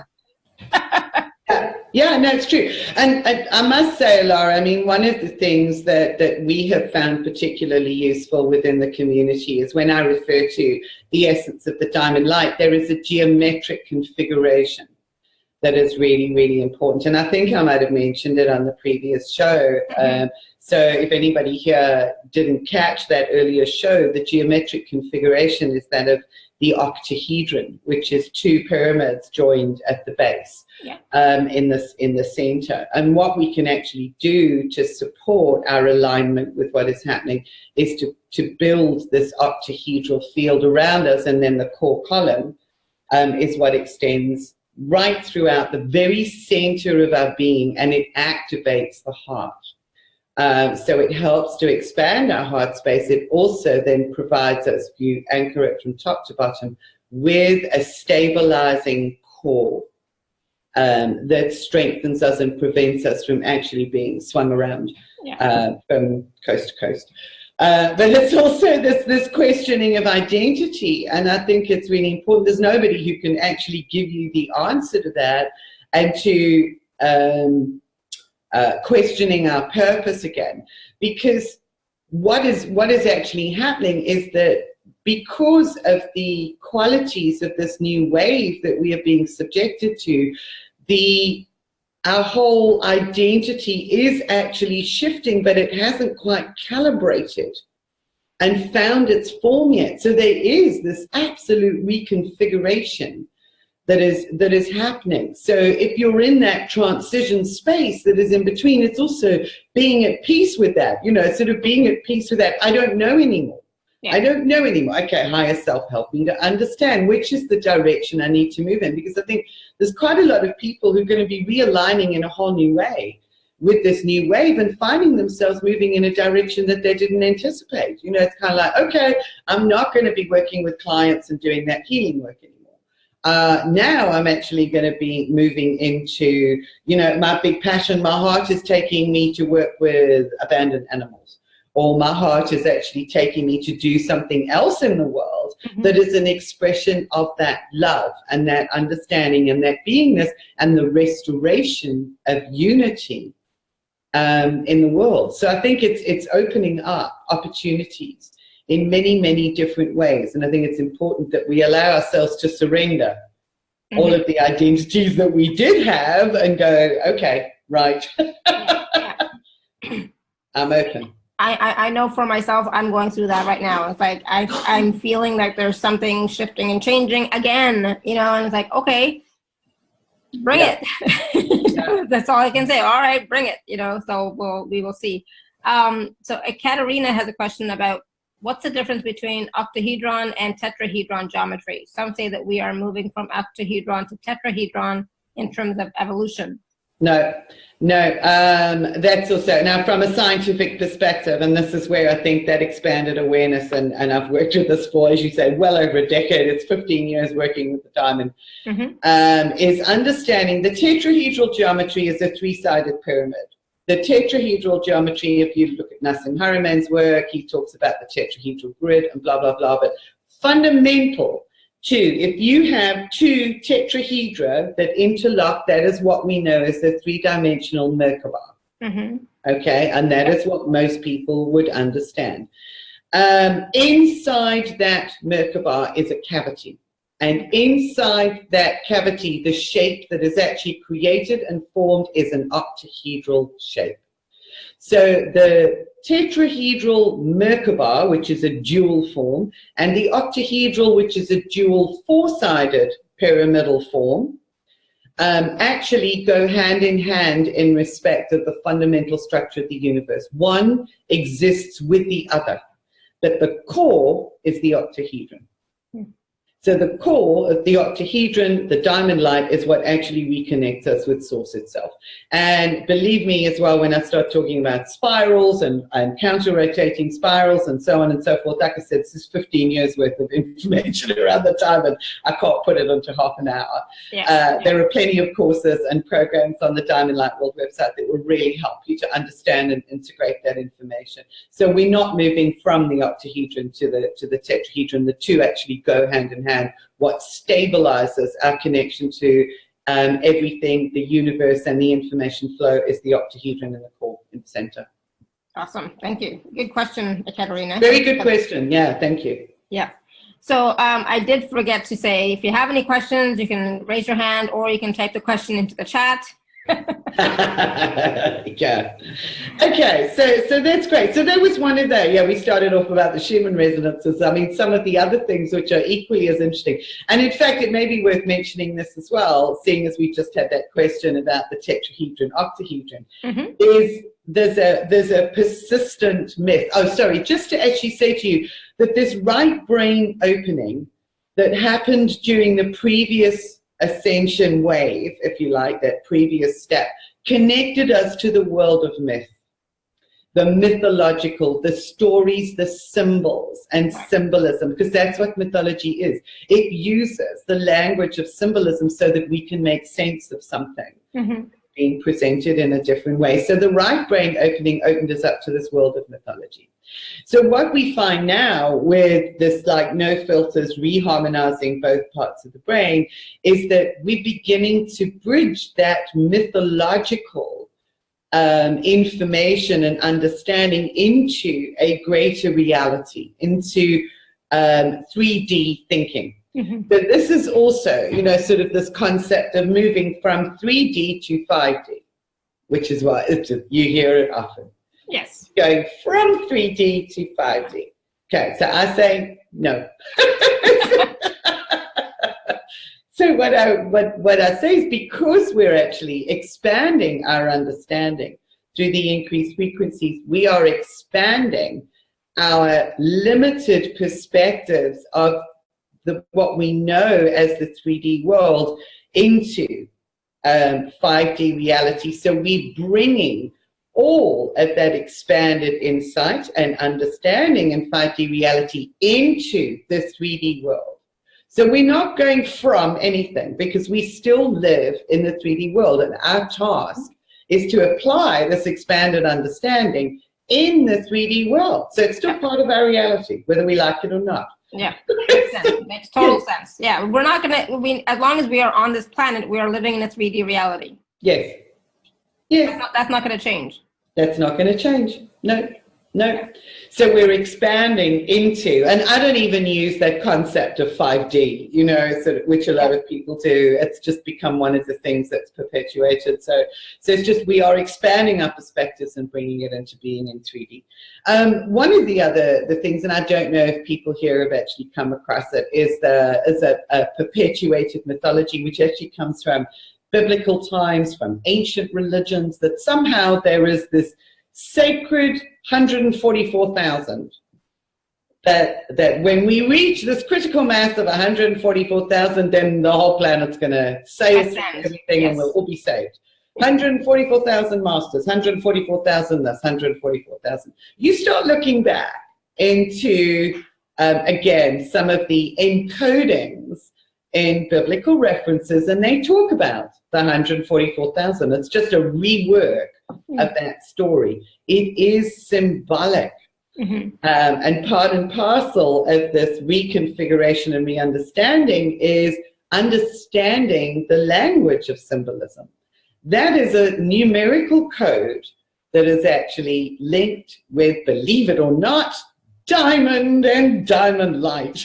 Yeah, no, it's true. And I must say, Laura, I mean, one of the things that we have found particularly useful within the community is when I refer to the essence of the diamond light, there is a geometric configuration that is really, really important. And I think I might have mentioned it on the previous show. So if anybody here didn't catch that earlier show, the geometric configuration is that of the octahedron, which is two pyramids joined at the base in the center. And what we can actually do to support our alignment with what is happening is to build this octahedral field around us, and then the core column is what extends right throughout the very center of our being, and it activates the heart. So it helps to expand our heart space. It also then provides us, if you anchor it from top to bottom, with a stabilizing core that strengthens us and prevents us from actually being swung around from coast to coast. But it's also this questioning of identity, and I think it's really important. There's nobody who can actually give you the answer to that, and to questioning our purpose again, because what is actually happening is that because of the qualities of this new wave that we are being subjected to, our whole identity is actually shifting, but it hasn't quite calibrated and found its form yet. So there is this absolute reconfiguration that is happening. So if you're in that transition space that is in between, it's also being at peace with that, you know, sort of being at peace with that. I don't know anymore. I don't know anymore. Okay, higher self, help me to understand which is the direction I need to move in, because I think there's quite a lot of people who are going to be realigning in a whole new way with this new wave and finding themselves moving in a direction that they didn't anticipate. You know, it's kind of like, okay, I'm not going to be working with clients and doing that healing work anymore. Now I'm actually going to be moving into, you know, my big passion. My heart is taking me to work with abandoned animals, or my heart is actually taking me to do something else in the world that is an expression of that love and that understanding and that beingness and the restoration of unity in the world. So I think it's opening up opportunities in many, many different ways. And I think it's important that we allow ourselves to surrender all of the identities that we did have and go, okay, right, I'm open. I know for myself, I'm going through that right now. It's like I'm feeling like there's something shifting and changing again, you know, and it's like, okay, bring it. That's all I can say. All right, bring it, you know, so we will see. So Katerina has a question about what's the difference between octahedron and tetrahedron geometry? Some say that we are moving from octahedron to tetrahedron in terms of evolution. No, that's also, now from a scientific perspective, and this is where I think that expanded awareness, and I've worked with this for, as you say, well over a decade, it's 15 years working with the diamond, is understanding the tetrahedral geometry is a three-sided pyramid. The tetrahedral geometry, if you look at Nassim Harameyn's work, he talks about the tetrahedral grid and blah, blah, blah, but fundamental to, if you have two tetrahedra that interlock, that is what we know as the three-dimensional Merkaba. Okay, and that is what most people would understand. Inside that Merkaba is a cavity. And inside that cavity, the shape that is actually created and formed is an octahedral shape. So the tetrahedral Merkaba, which is a dual form, and the octahedral, which is a dual four-sided pyramidal form, actually go hand in hand in respect of the fundamental structure of the universe. One exists with the other, but the core is the octahedron. So the core of the octahedron, the diamond light, is what actually reconnects us with Source itself. And believe me as well, when I start talking about spirals and counter-rotating spirals and so on and so forth, like I said, this is 15 years worth of information around the time, and I can't put it into half an hour. There are plenty of courses and programs on the Diamond Light World website that will really help you to understand and integrate that information. So we're not moving from the octahedron to the tetrahedron. The two actually go hand in hand. What stabilizes our connection to everything, the universe and the information flow, is the octahedron in the core, in the center. Awesome, thank you. Good question, Katerina. Very good question, yeah, thank you. Yeah, so I did forget to say, if you have any questions, you can raise your hand or you can type the question into the chat. Yeah. Okay, so that's great. So that was one of the, we started off about the Schumann resonances. I mean, some of the other things which are equally as interesting. And in fact, it may be worth mentioning this as well, seeing as we just had that question about the tetrahedron, octahedron, is there's a persistent myth. Oh, sorry, just to actually say to you that this right brain opening that happened during the previous ascension wave, if you like, that previous step, connected us to the world of myth, the mythological, the stories, the symbols and symbolism, because that's what mythology is. It uses the language of symbolism so that we can make sense of something being presented in a different way. So the right brain opening opened us up to this world of mythology. So what we find now with this, like, no filters, reharmonizing both parts of the brain, is that we're beginning to bridge that mythological information and understanding into a greater reality, into 3D thinking. But this is also, you know, sort of this concept of moving from 3D to 5D, which is why you hear it often. Yes. Going from 3D to 5D. Okay, so I say no. So what I say is, because we're actually expanding our understanding through the increased frequencies, we are expanding our limited perspectives of what we know as the 3D world into 5D reality. So we're bringing all of that expanded insight and understanding in 5D reality into the 3D world. So we're not going from anything, because we still live in the 3D world, and our task is to apply this expanded understanding in the 3D world. So it's still part of our reality, whether we like it or not. Yeah, makes sense. Makes total sense. Yeah, we're not gonna. As long as we are on this planet, we are living in a 3D reality. Yes. Yes. That's not going to change. That's not going to change. No. No. So we're expanding into, and I don't even use that concept of 5D, you know, sort of, which a lot of people do. It's just become one of the things that's perpetuated. So it's just, we are expanding our perspectives and bringing it into being in 3D. One of the things, and I don't know if people here have actually come across it, is a perpetuated mythology, which actually comes from biblical times, from ancient religions, that somehow there is this sacred 144,000, that when we reach this critical mass of 144,000, then the whole planet's going to save everything, and we'll all be saved. 144,000 masters, 144,000 this, 144,000. You start looking back into, again, some of the encodings in biblical references, and they talk about the 144,000. It's just a rework of that story. It is symbolic. And part and parcel of this reconfiguration and re-understanding is understanding the language of symbolism. That is a numerical code that is actually linked with, believe it or not, diamond and diamond light.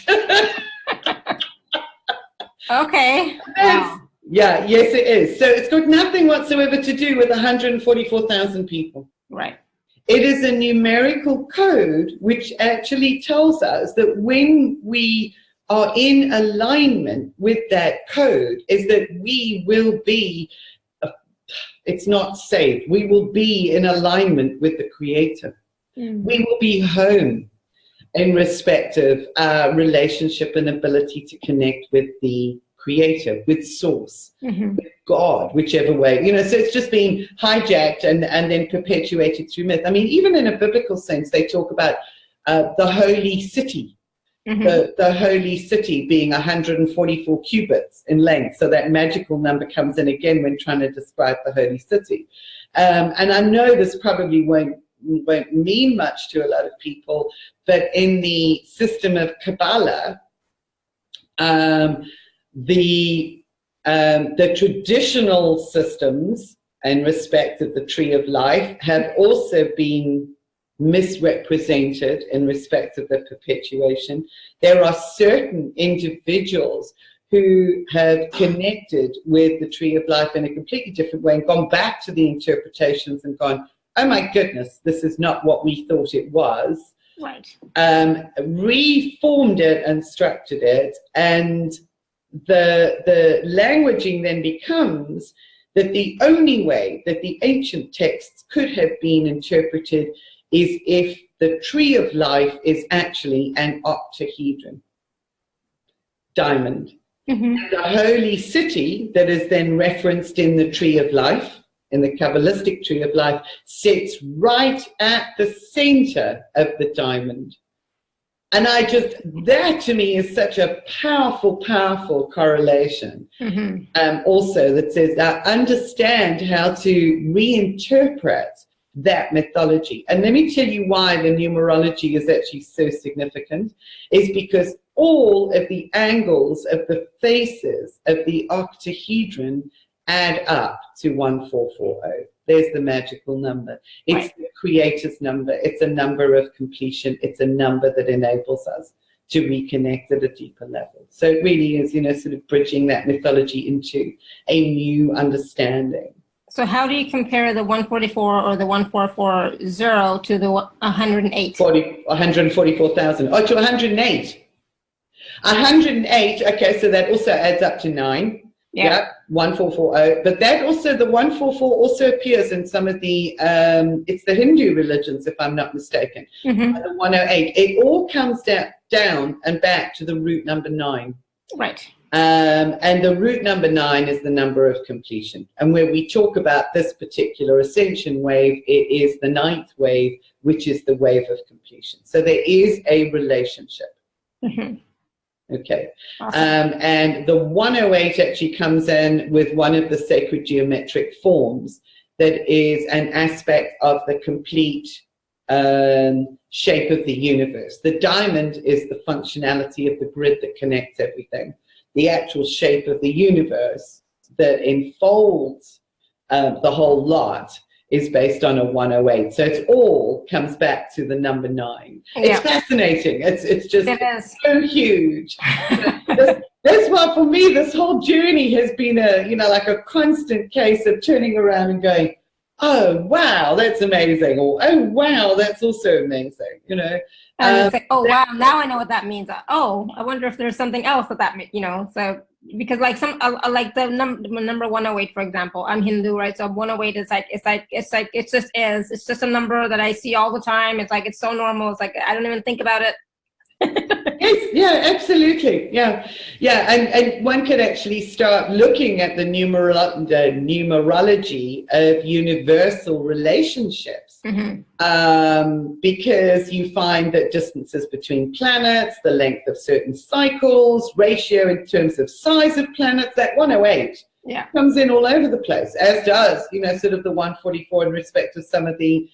Okay. Wow. Yeah, yes it is. So it's got nothing whatsoever to do with 144,000 people. Right. It is a numerical code which actually tells us that when we are in alignment with that code, is that we will be, it's not saved, we will be in alignment with the Creator. We will be home in respect of relationship and ability to connect with the Creator, with Source, with God, whichever way, you know. So it's just been hijacked and then perpetuated through myth. I mean, even in a biblical sense, they talk about the holy city, the holy city being 144 cubits in length. So that magical number comes in again when trying to describe the holy city. And I know this probably won't mean much to a lot of people, but in the system of Kabbalah, the traditional systems in respect of the tree of life have also been misrepresented in respect of the perpetuation. There are certain individuals who have connected with the tree of life in a completely different way and gone back to the interpretations and gone, oh my goodness, this is not what we thought it was. Right. Reformed it and structured it, and the languaging then becomes that the only way that the ancient texts could have been interpreted is if the tree of life is actually an octahedron, diamond. The holy city that is then referenced in the tree of life, in the Kabbalistic tree of life, sits right at the center of the diamond. And that to me is such a powerful, powerful correlation. Also that says, understand how to reinterpret that mythology. And let me tell you why the numerology is actually so significant, is because all of the angles of the faces of the octahedron add up to 1440. There's the magical number. It's the Creator's number. It's a number of completion. It's a number that enables us to reconnect at a deeper level. So it really is, you know, sort of bridging that mythology into a new understanding. So how do you compare the 144 or the 1440 to the 108? 144,000. Oh, to 108. 108, okay, so that also adds up to 9. Yeah, 1440. But that also, the 144 also appears in some of the, it's the Hindu religions, if I'm not mistaken. The 108. It all comes down and back to the root number 9. Right. And the root number 9 is the number of completion. And when we talk about this particular ascension wave, it is the 9th wave, which is the wave of completion. So there is a relationship. Okay. Awesome. And the 108 actually comes in with one of the sacred geometric forms that is an aspect of the complete shape of the universe. The diamond is the functionality of the grid that connects everything. The actual shape of the universe that enfolds the whole lot is based on a 108. So it all comes back to the number 9. It's fascinating. It's just so huge. That's why for me this whole journey has been like a constant case of turning around and going, oh wow, that's amazing, or oh wow, that's also amazing, And it's like, oh wow, now I know what that means. Oh, I wonder if there's something else that means, so because like like the number 108, for example, I'm Hindu, right? So 108 is it's just a number that I see all the time. It's like, it's so normal. It's like, I don't even think about it. Yes, yeah, absolutely. Yeah. And one could actually start looking at the numerology of universal relationships, because you find that distances between planets, the length of certain cycles, ratio in terms of size of planets, that 108 comes in all over the place, as does, sort of the 144 in respect of some of the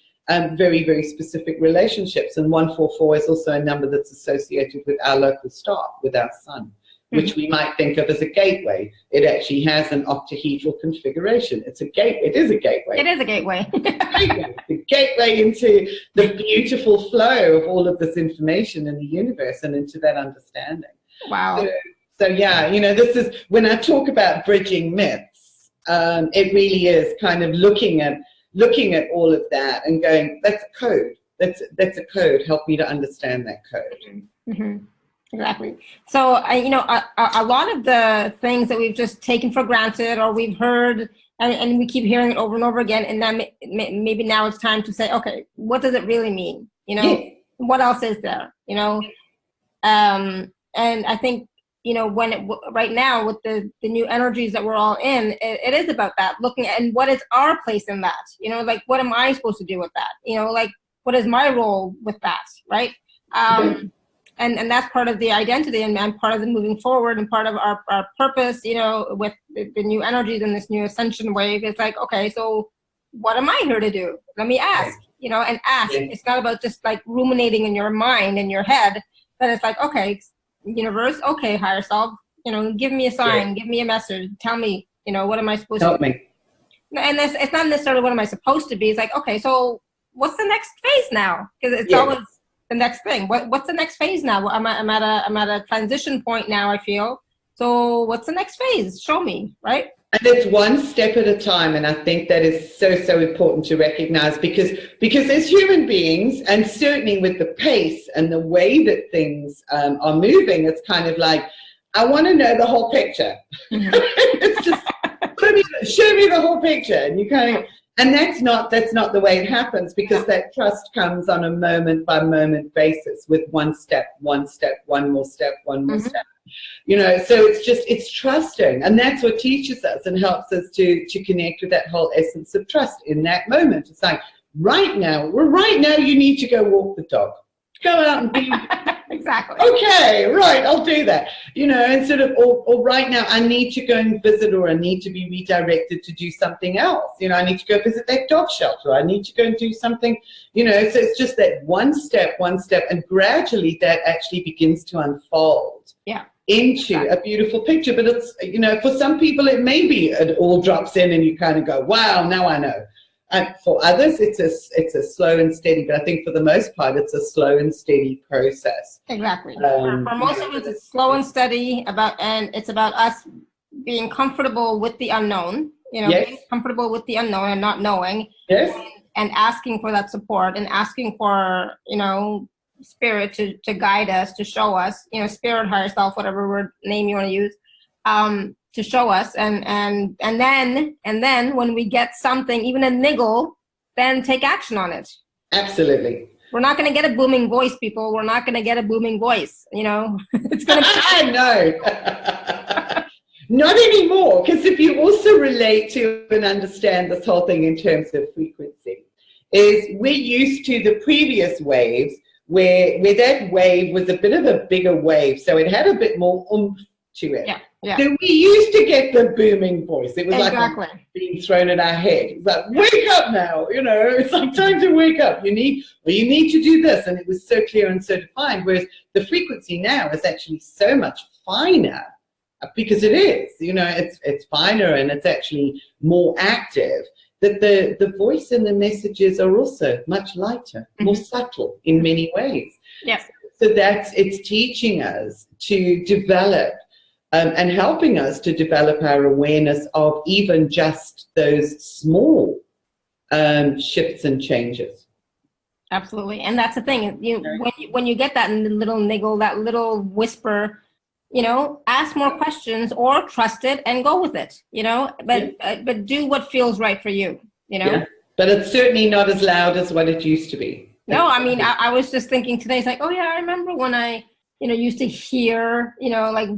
very, very specific relationships. And 144 is also a number that's associated with our local star, with our sun, which we might think of as a gateway. It actually has an octahedral configuration. It is a gateway. It is a gateway. The gateway into the beautiful flow of all of this information in the universe and into that understanding. Wow. So yeah, this is, when I talk about bridging myths, it really is kind of looking at all of that and going, that's a code. That's a code. Help me to understand that code. Exactly. So, a lot of the things that we've just taken for granted, or we've heard, and we keep hearing it over and over again, and then maybe now it's time to say, okay, what does it really mean? What else is there? And I think, right now with the new energies that we're all in, it is about that, looking at, and what is our place in that? Like, what am I supposed to do with that? Like, what is my role with that, right? And that's part of the identity and part of the moving forward and part of our purpose, with the new energies and this new ascension wave. It's like, okay, so what am I here to do? Let me ask, and ask. It's not about just like ruminating in your mind and your head, but it's like, okay, universe, okay, higher self, give me a sign, give me a message, tell me, what am I supposed to do? Help me. And it's not necessarily what am I supposed to be. It's like, okay, so what's the next phase now? Because it's always the next thing. What's the next phase now? I'm at a transition point now, I feel. So what's the next phase? Show me, right? And it's one step at a time, and I think that is so important to recognize, because as human beings, and certainly with the pace and the way that things are moving, it's kind of like, I want to know the whole picture. It's just show me the whole picture, and you kind of, and that's not the way it happens, because that trust comes on a moment by moment basis, with one step, one more step, one more step. So it's trusting, and that's what teaches us and helps us to connect with that whole essence of trust in that moment. It's like, right now you need to go walk the dog, go out and be exactly. Okay, right, I'll do that. And sort of, or right now I need to go and visit, or I need to be redirected to do something else. I need to go visit that dog shelter. I need to go and do something, so it's just that one step, and gradually that actually begins to unfold. Into a beautiful picture. But it's, for some people it may be it all drops in and you kind of go, wow, now I know. And for others it's a slow and steady, but I think for the most part it's a slow and steady process. Exactly. For most of us it's slow and steady, and it's about us being comfortable with the unknown, being comfortable with the unknown and not knowing, and asking for that support, and asking for, spirit to guide us, to show us, spirit, higher self, whatever name you want to use, to show us, and then when we get something, even a niggle, then take action on it. Absolutely. We're not going to get a booming voice, people. We're not going to get a booming voice. It's going to. I know. Not anymore, because if you also relate to and understand this whole thing in terms of frequency, is we're used to the previous waves where that wave was a bit of a bigger wave, so it had a bit more oomph to it. Yeah, yeah. So we used to get the booming voice. It was exactly. like being thrown at our head. It was like, wake up now, you know, it's like time to wake up. You need to do this. And it was so clear and so defined, whereas the frequency now is actually so much finer, because it is, you know, it's finer and it's actually more active, that the voice and the messages are also much lighter, more subtle in many ways. Yes. So it's teaching us to develop and helping us to develop our awareness of even just those small shifts and changes. Absolutely. And that's the thing, when you get that little niggle, that little whisper, you know, ask more questions or trust it and go with it, you know, but do what feels right for you, you know. Yeah. But it's certainly not as loud as what it used to be. No, I mean, I was just thinking today, it's like, oh yeah, I remember when I, you know, used to hear, you know, like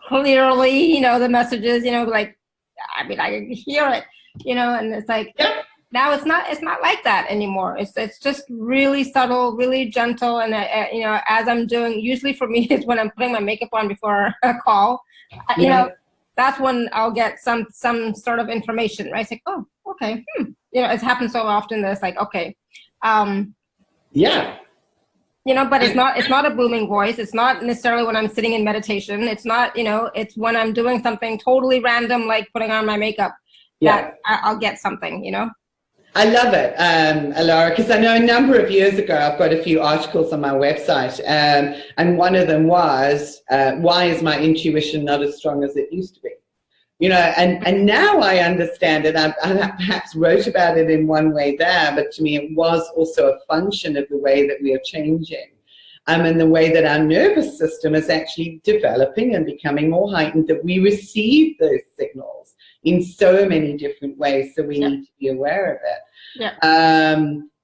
clearly, you know, the messages, you know, like, I mean, I could hear it, you know, and it's like, now it's not like that anymore. It's just really subtle, really gentle. And, you know, as I'm doing, usually for me is when I'm putting my makeup on before a call, you know, that's when I'll get some sort of information, right? It's like, oh, okay. You know, it's happened so often that it's like, okay. You know, but it's not a booming voice. It's not necessarily when I'm sitting in meditation. It's not, you know, it's when I'm doing something totally random, like putting on my makeup, that I'll get something, you know. I love it, Alara, because I know a number of years ago, I've got a few articles on my website, and one of them was, why is my intuition not as strong as it used to be? You know, and now I understand it. I perhaps wrote about it in one way there, but to me it was also a function of the way that we are changing, and the way that our nervous system is actually developing and becoming more heightened, that we receive those signals in so many different ways, so we need to be aware of it.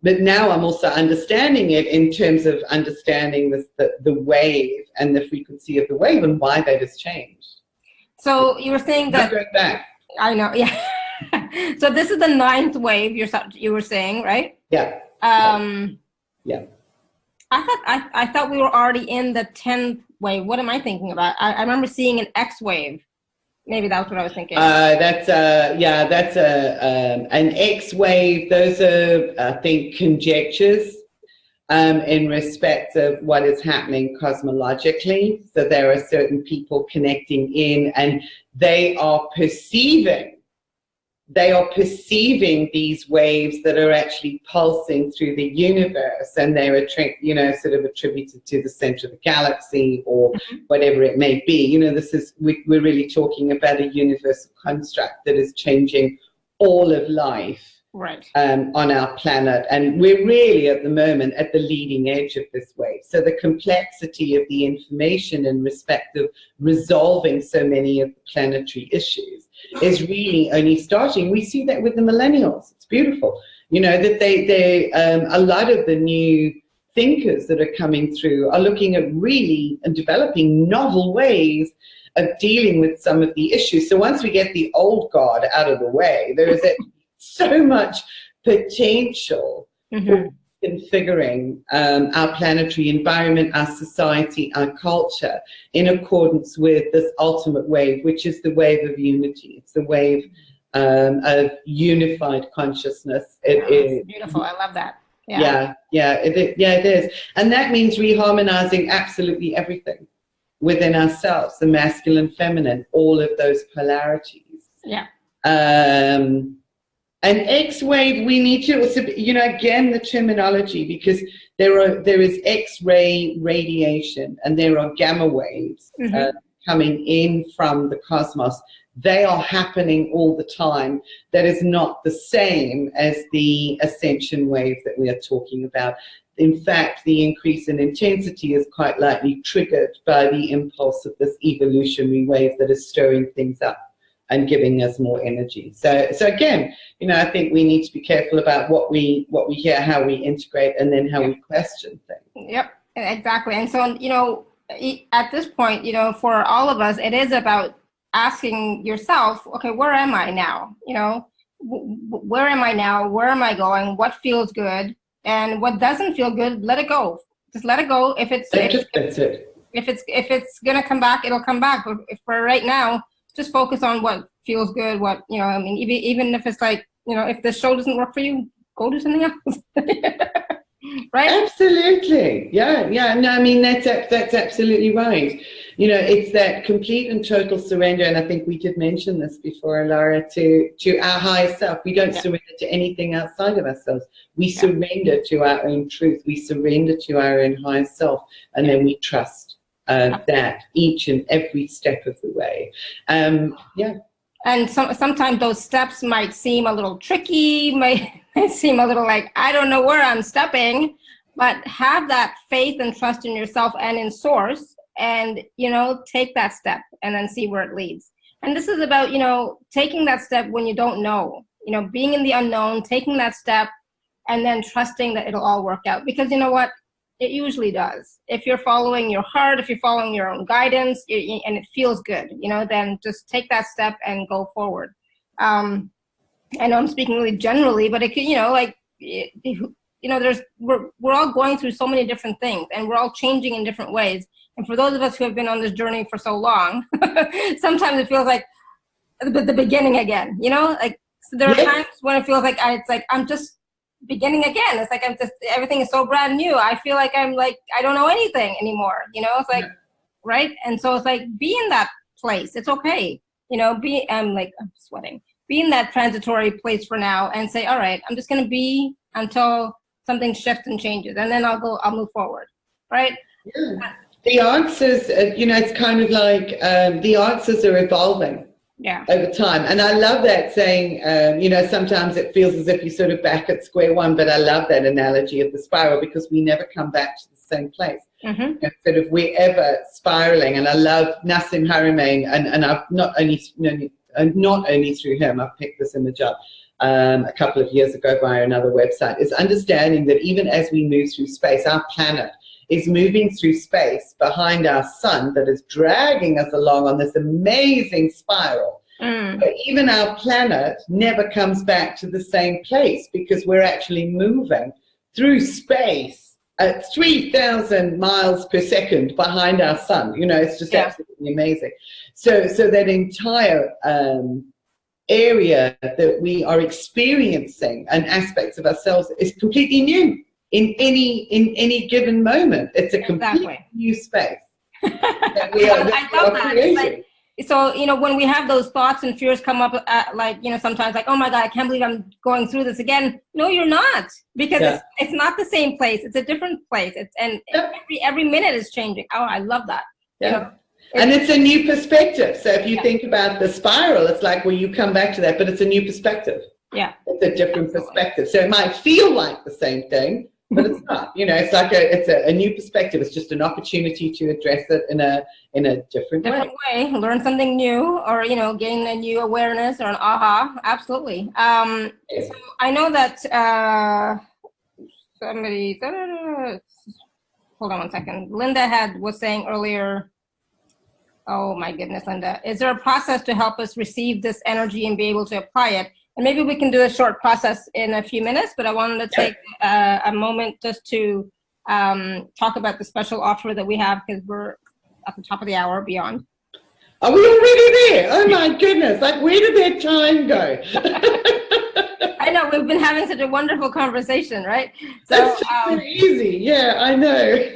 But now I'm also understanding it in terms of understanding the wave and the frequency of the wave and why that has changed. So you were saying that, going back. I know, so this is the 9th wave you were saying, right? Yeah. I thought we were already in the 10th wave. What am I thinking about? I remember seeing an X wave. Maybe that's what I was thinking. That's an X wave. Those are, I think, conjectures in respect of what is happening cosmologically. So there are certain people connecting in, and they are perceiving these waves that are actually pulsing through the universe, and they're sort of attributed to the center of the galaxy or whatever it may be. You know, we're really talking about a universal construct that is changing all of life. Right. On our planet, and we're really at the moment at the leading edge of this wave. So the complexity of the information in respect of resolving so many of the planetary issues is really only starting. We see that with the millennials. It's beautiful, you know, that they a lot of the new thinkers that are coming through are looking at really and developing novel ways of dealing with some of the issues. So once we get the old guard out of the way, there is so much potential for configuring our planetary environment, our society, our culture in accordance with this ultimate wave, which is the wave of unity. It's the wave of unified consciousness. It is beautiful. I love that. It is. And that means reharmonizing absolutely everything within ourselves, the masculine, feminine, all of those polarities. And X-wave, we need to also, you know, again, the terminology, because there is X-ray radiation and there are gamma waves coming in from the cosmos. They are happening all the time. That is not the same as the ascension wave that we are talking about. In fact, the increase in intensity is quite likely triggered by the impulse of this evolutionary wave that is stirring things up and giving us more energy. So again, you know, I think we need to be careful about what we hear, how we integrate, and then how we question things. Yep, exactly. And so, you know, at this point, you know, for all of us, it is about asking yourself, okay, where am I now? You know, where am I now? Where am I going? What feels good? And what doesn't feel good, let it go. Just let it go. If it's gonna come back, it'll come back. But if for right now, just focus on what feels good. What, you know, I mean, even if it's like, you know, if the show doesn't work for you, go do something else. Right? Absolutely. Yeah. No, I mean, that's absolutely right. You know, it's that complete and total surrender, and I think we did mention this before, Laura, to our higher self. We don't surrender to anything outside of ourselves. We surrender to our own truth. We surrender to our own higher self, and then we trust that each and every step of the way. And sometimes those steps might seem a little tricky, might seem a little like, I don't know where I'm stepping, but have that faith and trust in yourself and in source, and, you know, take that step and then see where it leads. And this is about, you know, taking that step when you don't know, you know, being in the unknown, taking that step, and then trusting that it'll all work out. Because you know what? It usually does. If you're following your heart, if you're following your own guidance, and it feels good, you know, then just take that step and go forward. I know I'm speaking really generally, but it could, you know, like, you know, we're all going through so many different things, and we're all changing in different ways. And for those of us who have been on this journey for so long, sometimes it feels like the beginning again, you know, like, so there are times when it feels like it's like I'm just beginning again. It's like everything is so brand new. I feel like I'm like, I don't know anything anymore, you know. It's like, right? And so it's like, be in that place. It's okay, you know. I'm sweating. Be in that transitory place for now, and say, all right, I'm just going to be until something shifts and changes, and then I'll move forward, right? The answers, you know, it's kind of like the answers are evolving over time. And I love that saying, you know, sometimes it feels as if you're sort of back at square one, but I love that analogy of the spiral, because we never come back to the same place. You know, sort of we're ever spiraling. And I love Nassim Haramein, and I've not only through him, I've picked this image up a couple of years ago via another website, is understanding that even as we move through space, our planet is moving through space behind our sun that is dragging us along on this amazing spiral. But even our planet never comes back to the same place, because we're actually moving through space at 3,000 miles per second behind our sun. You know, it's just absolutely amazing. So that entire area that we are experiencing and aspects of ourselves is completely new. In any given moment, it's a completely new space. I love that. It's like, so, you know, when we have those thoughts and fears come up, like, you know, sometimes like, oh my God, I can't believe I'm going through this again. No, you're not, because it's not the same place. It's a different place. Every minute is changing. Oh, I love that. You know? And it's a new perspective. So if you think about the spiral, it's like, well, you come back to that, but it's a new perspective. It's a different perspective. So it might feel like the same thing, but it's not. You know, it's like it's a new perspective. It's just an opportunity to address it in a different way. Learn something new, or, you know, gain a new awareness or an aha. Absolutely. So I know that somebody. Hold on one second. Linda was saying earlier. Oh my goodness, Linda. Is there a process to help us receive this energy and be able to apply it? And maybe we can do a short process in a few minutes, but I wanted to take a moment just to talk about the special offer that we have, because we're at the top of the hour beyond. Are we already there? Oh my goodness, like, where did that time go? I know, we've been having such a wonderful conversation, right? So, that's just so easy. Yeah, I know.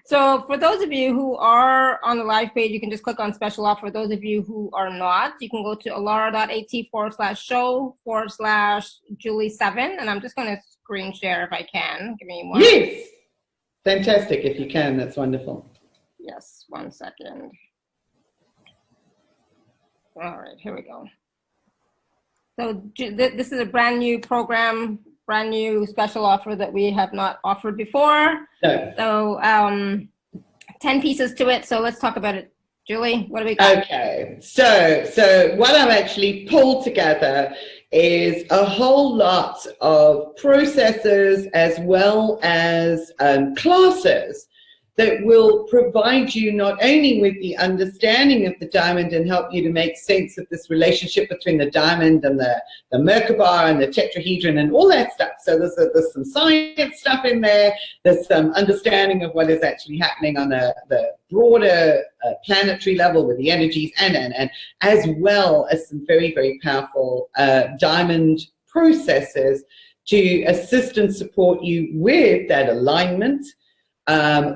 So for those of you who are on the live page, you can just click on special offer. For those of you who are not, you can go to alara.at/show/Julie7. And I'm just going to screen share if I can. Give me one. Yes. Fantastic. If you can, that's wonderful. Yes, 1 second. All right, here we go. So this is a brand new program, brand new special offer that we have not offered before. No. So 10 pieces to it. So let's talk about it. Julie, what do we got? Okay, so what I've actually pulled together is a whole lot of processes as well as classes that will provide you not only with the understanding of the diamond and help you to make sense of this relationship between the diamond and the Merkaba and the tetrahedron and all that stuff. So there's some science stuff in there. There's some understanding of what is actually happening on the broader planetary level with the energies, and as well as some very, very powerful diamond processes to assist and support you with that alignment,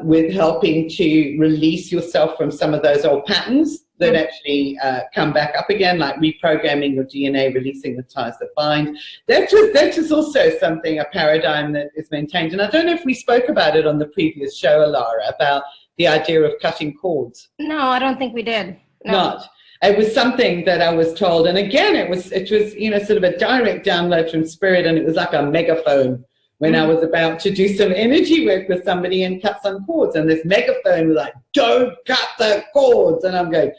with helping to release yourself from some of those old patterns that actually come back up again, like reprogramming your DNA, releasing the ties that bind. That is also something, a paradigm that is maintained. And I don't know if we spoke about it on the previous show, Alara, about the idea of cutting cords. No, I don't think we did. No. Not. It was something that I was told, and again, it was you know, sort of a direct download from spirit, and it was like a megaphone when I was about to do some energy work with somebody and cut some cords, and this megaphone was like, "Don't cut the cords," and I'm going,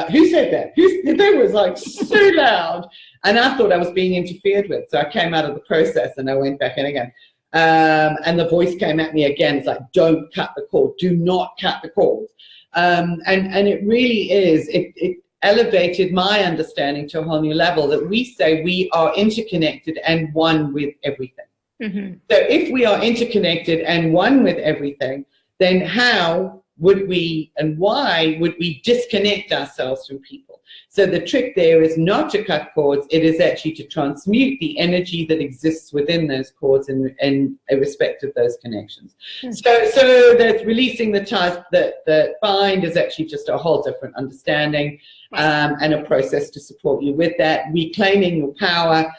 who said that? That was like so loud, and I thought I was being interfered with, so I came out of the process and I went back in again. And the voice came at me again. It's like, don't cut the cord. Do not cut the cord. And it really is. It elevated my understanding to a whole new level that we say we are interconnected and one with everything. Mm-hmm. So if we are interconnected and one with everything, then how would we and why would we disconnect ourselves from people? So the trick there is not to cut cords. It is actually to transmute the energy that exists within those cords in respect of those connections. Mm-hmm. So that releasing the ties that bind is actually just a whole different understanding, and a process to support you with that. Reclaiming your power.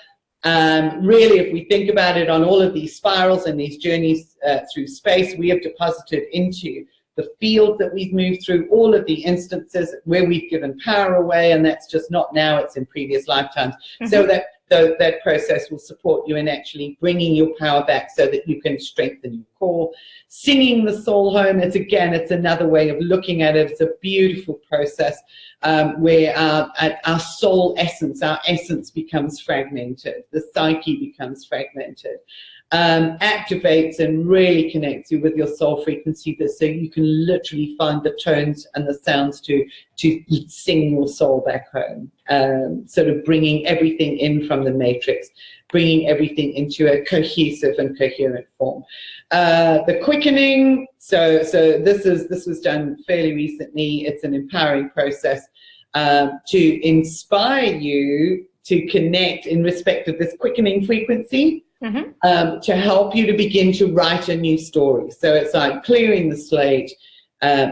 Really, if we think about it, on all of these spirals and these journeys through space, we have deposited into the field that we've moved through, all of the instances where we've given power away, and that's just not now, it's in previous lifetimes. Mm-hmm. So that process will support you in actually bringing your power back so that you can strengthen your core. Singing the soul home, it's another way of looking at it. It's a beautiful process where our soul essence, our essence becomes fragmented. The psyche becomes fragmented. Activates and really connects you with your soul frequency, so you can literally find the tones and the sounds to sing your soul back home, sort of bringing everything in from the matrix, bringing everything into a cohesive and coherent form. The quickening, so this was done fairly recently. It's an empowering process to inspire you to connect in respect of this quickening frequency. Mm-hmm. To help you to begin to write a new story. So it's like clearing the slate,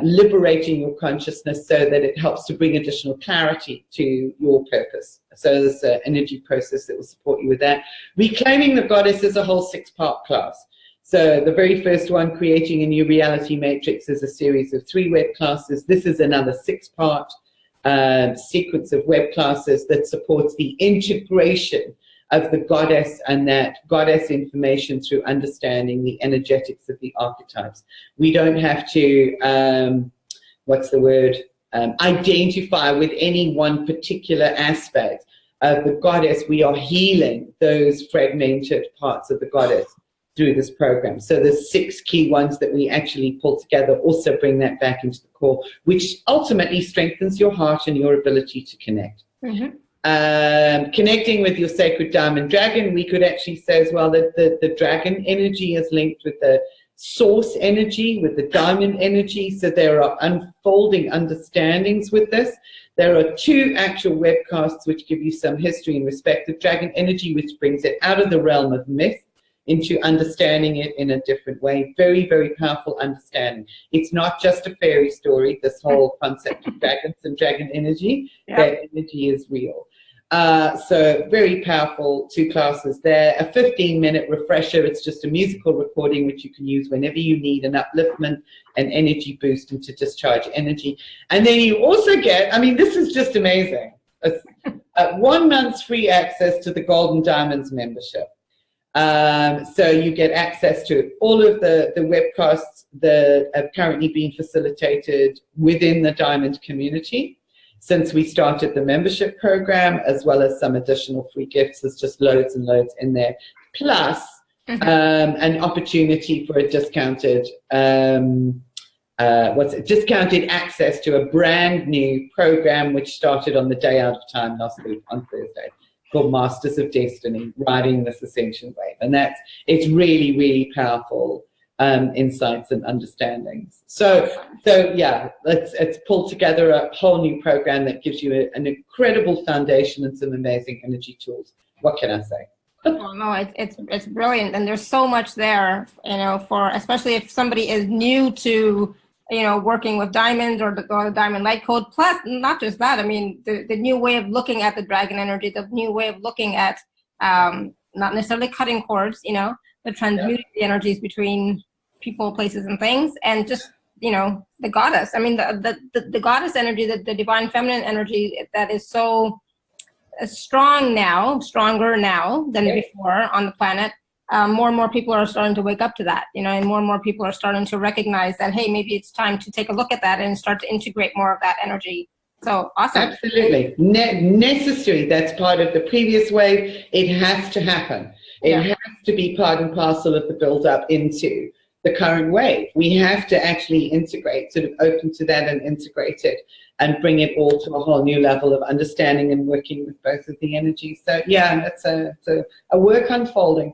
liberating your consciousness so that it helps to bring additional clarity to your purpose. So there's an energy process that will support you with that. Reclaiming the Goddess is a whole 6-part class. So the very first one, Creating a New Reality Matrix, is a series of 3 web classes. This is another 6-part sequence of web classes that supports the integration of the goddess and that goddess information through understanding the energetics of the archetypes. We don't have to, identify with any one particular aspect of the goddess. We are healing those fragmented parts of the goddess through this program. So the 6 key ones that we actually pull together also bring that back into the core, which ultimately strengthens your heart and your ability to connect. Mm-hmm. Connecting with your sacred diamond dragon, we could actually say as well that the dragon energy is linked with the source energy, with the diamond energy. So there are unfolding understandings with this. There are 2 actual webcasts which give you some history in respect of dragon energy, which brings it out of the realm of myth into understanding it in a different way. Very, very powerful understanding. It's not just a fairy story, this whole concept of dragons and dragon energy. Yeah. That energy is real. So very powerful 2 classes there. A 15-minute refresher. It's just a musical recording which you can use whenever you need an upliftment, an energy boost, and to discharge energy. And then you also get, this is just amazing, 1 month's free access to the Golden Diamonds membership. So you get access to all of the webcasts that are currently being facilitated within the Diamond community since we started the membership program, as well as some additional free gifts. There's just loads and loads in there. Plus an opportunity for a discounted discounted access to a brand new program which started on the day out of time last week on Thursday, called Masters of Destiny, Riding This Ascension Wave. And it's really, really powerful insights and understandings. So yeah, let's pull together a whole new program that gives you an incredible foundation and some amazing energy tools. What can I say? Oh, no, it's brilliant, and there's so much there, you know, for especially if somebody is new to, you know, working with diamonds or the diamond light code. Plus, not just that, I mean, the new way of looking at the dragon energy, the new way of looking at not necessarily cutting cords, you know, but transmuting the energies between people, places, and things, and just, you know, the goddess. I mean, the goddess energy, the divine feminine energy that is so strong now, stronger now than before on the planet. More and more people are starting to wake up to that, you know, and more people are starting to recognize that, hey, maybe it's time to take a look at that and start to integrate more of that energy. So awesome. Absolutely. Necessary. That's part of the previous wave. It has to happen. It has to be part and parcel of the build up into the current wave. We have to actually integrate, sort of open to that and integrate it and bring it all to a whole new level of understanding and working with both of the energies. So yeah, it's a work unfolding.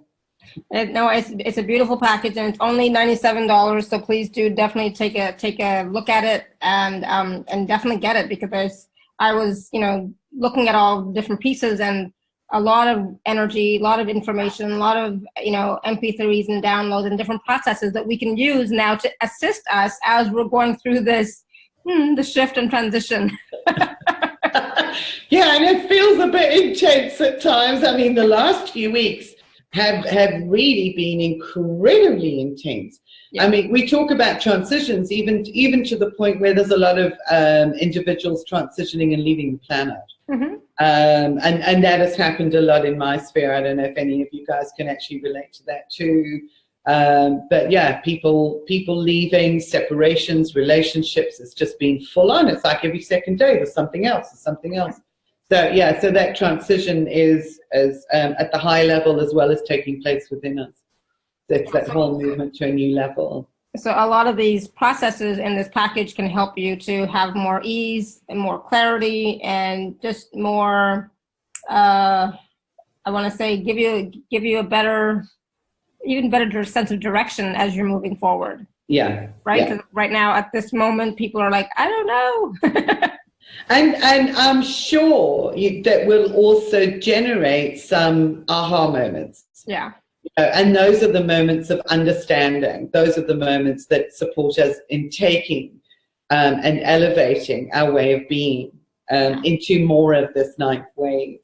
No, it's a beautiful package, and it's only $97. So please do definitely take a look at it and definitely get it, because I was, you know, looking at all the different pieces, and a lot of energy, a lot of information, a lot of, you know, MP3s and downloads and different processes that we can use now to assist us as we're going through this the shift and transition. Yeah, and it feels a bit intense at times. I mean, the last few weeks have really been incredibly intense. Yeah. I mean, we talk about transitions, even to the point where there's a lot of individuals transitioning and leaving the planet. Mm-hmm. And that has happened a lot in my sphere. I don't know if any of you guys can actually relate to that too. But yeah, people leaving, separations, relationships, it's just been full on. It's like every second day there's something else. So yeah, so that transition is at the high level as well as taking place within us. It's that whole movement to a new level. So a lot of these processes in this package can help you to have more ease and more clarity and just more, I want to say, give you a better, even better sense of direction as you're moving forward. Yeah. Right? Because right now at this moment, people are like, I don't know. And I'm sure that will also generate some aha moments. Yeah. And those are the moments of understanding. Those are the moments that support us in taking and elevating our way of being into more of this ninth wave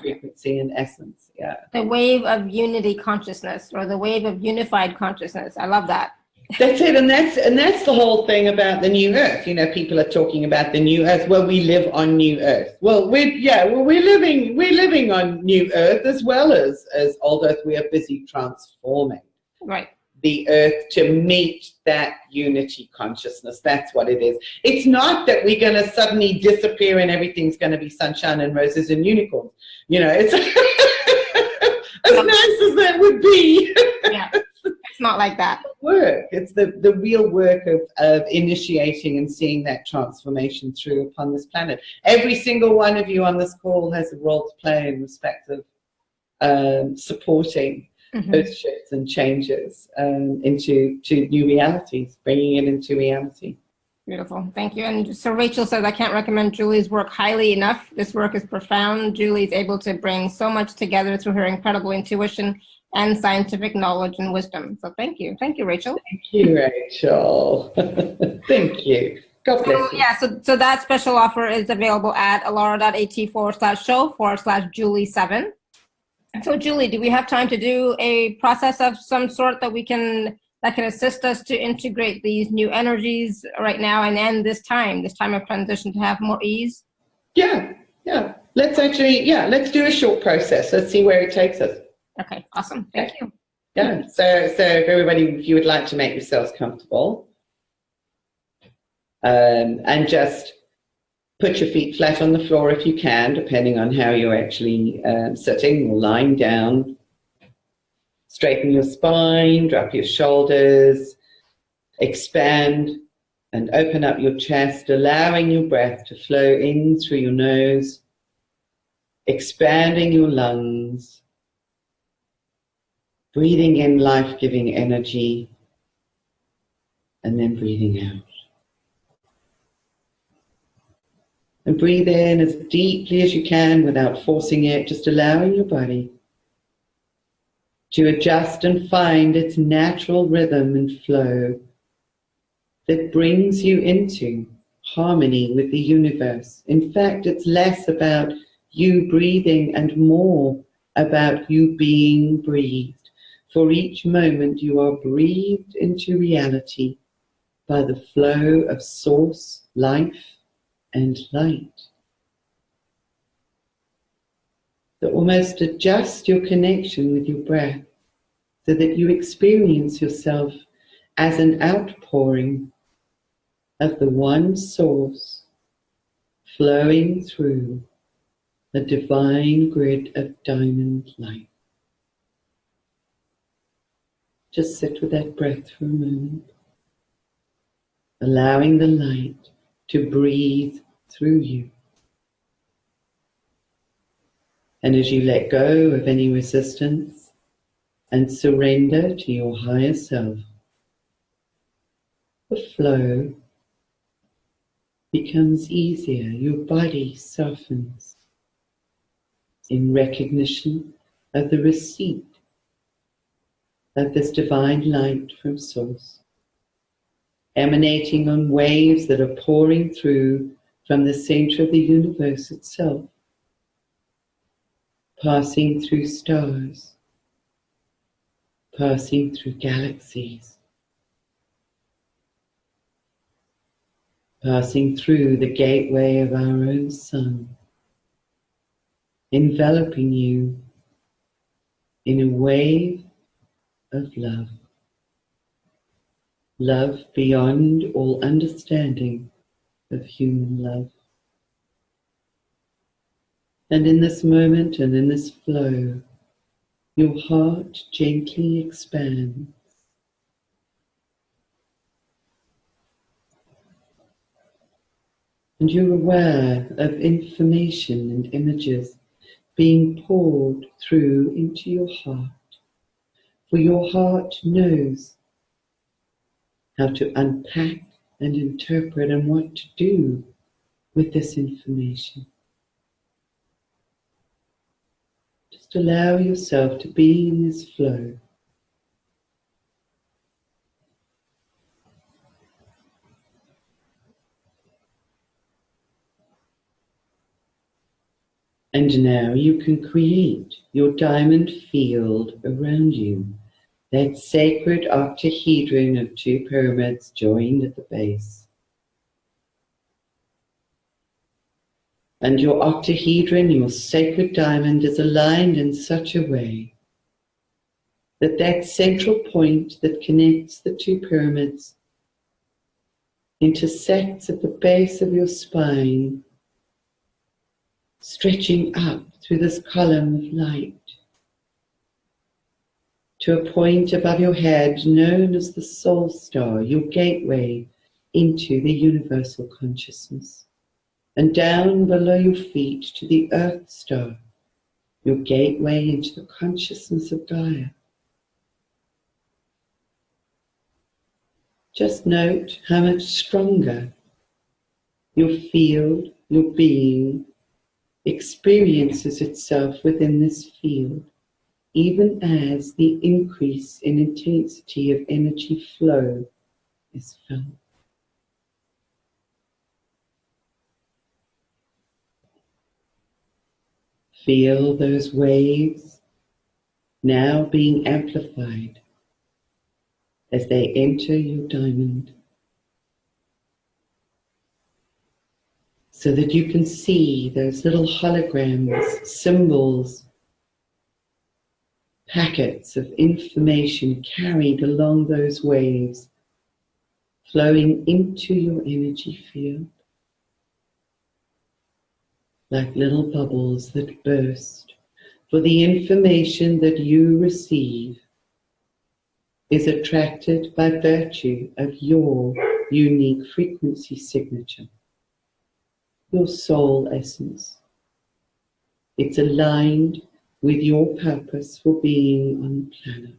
frequency and essence. Yeah. The wave of unity consciousness, or the wave of unified consciousness. I love that. That's it, and that's the whole thing about the new earth. You know, people are talking about the new earth. Well, we live on new earth. Well, we're living on new earth as well as old earth. We are busy transforming the earth to meet that unity consciousness. That's what it is. It's not that we're going to suddenly disappear and everything's going to be sunshine and roses and unicorns. You know, it's as nice as that would be. Yeah. It's not like that. It's the real work of initiating and seeing that transformation through upon this planet. Every single one of you on this call has a role to play in respect of supporting those shifts and changes into new realities, bringing it into reality. Beautiful. Thank you. And so Rachel says, I can't recommend Julie's work highly enough. This work is profound. Julie's able to bring so much together through her incredible intuition and scientific knowledge and wisdom. So thank you. Thank you, Rachel. Thank you, Rachel. Thank you. God bless you. Yeah, so that special offer is available at alara.at/show/Julie7. So Julie, do we have time to do a process of some sort that can assist us to integrate these new energies right now and end this time of transition to have more ease? Yeah. Let's do a short process. Let's see where it takes us. Okay, awesome. Thank you. Yeah, so everybody, if you would like to make yourselves comfortable, and just put your feet flat on the floor if you can, depending on how you're actually sitting or lying down. Straighten your spine, drop your shoulders, Expand and open up your chest, allowing your breath to flow in through your nose, expanding your lungs, breathing in life-giving energy, and then breathing out. And breathe in as deeply as you can without forcing it, just allowing your body to adjust and find its natural rhythm and flow that brings you into harmony with the universe. In fact, it's less about you breathing and more about you being breathed. For each moment you are breathed into reality by the flow of source, life, and light. So almost adjust your connection with your breath so that you experience yourself as an outpouring of the one source flowing through a divine grid of diamond light. Just sit with that breath for a moment, allowing the light to breathe through you. And as you let go of any resistance and surrender to your higher self, the flow becomes easier. Your body softens in recognition of the receipt of this divine light from Source, emanating on waves that are pouring through from the center of the universe itself, passing through stars, passing through galaxies, passing through the gateway of our own sun, enveloping you in a wave of love. Love beyond all understanding of human love. And in this moment and in this flow, your heart gently expands. And you're aware of information and images being poured through into your heart. For your heart knows how to unpack and interpret and what to do with this information. Just allow yourself to be in this flow. And now you can create your diamond field around you, that sacred octahedron of two pyramids joined at the base. And your octahedron, your sacred diamond, is aligned in such a way that that central point that connects the two pyramids intersects at the base of your spine, stretching up through this column of light to a point above your head known as the soul star, your gateway into the universal consciousness, and down below your feet to the earth star, your gateway into the consciousness of Gaia. Just note how much stronger your field, your being, experiences itself within this field, even as the increase in intensity of energy flow is felt. Feel those waves now being amplified as they enter your diamond, so that you can see those little holograms, symbols, packets of information carried along those waves, flowing into your energy field, like little bubbles that burst for the information that you receive is attracted by virtue of your unique frequency signature, your soul essence. It's aligned with your purpose for being on the planet.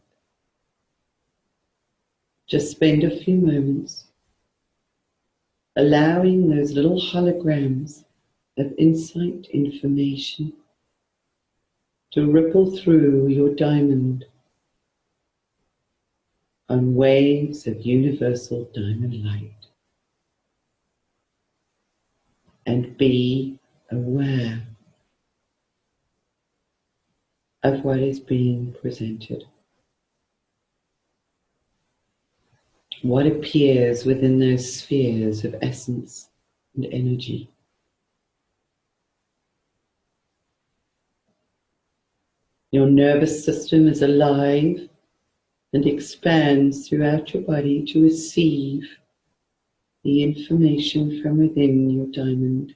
Just spend a few moments allowing those little holograms of insight information to ripple through your diamond on waves of universal diamond light. And be aware of what is being presented. What appears within those spheres of essence and energy. Your nervous system is alive and expands throughout your body to receive the information from within your diamond,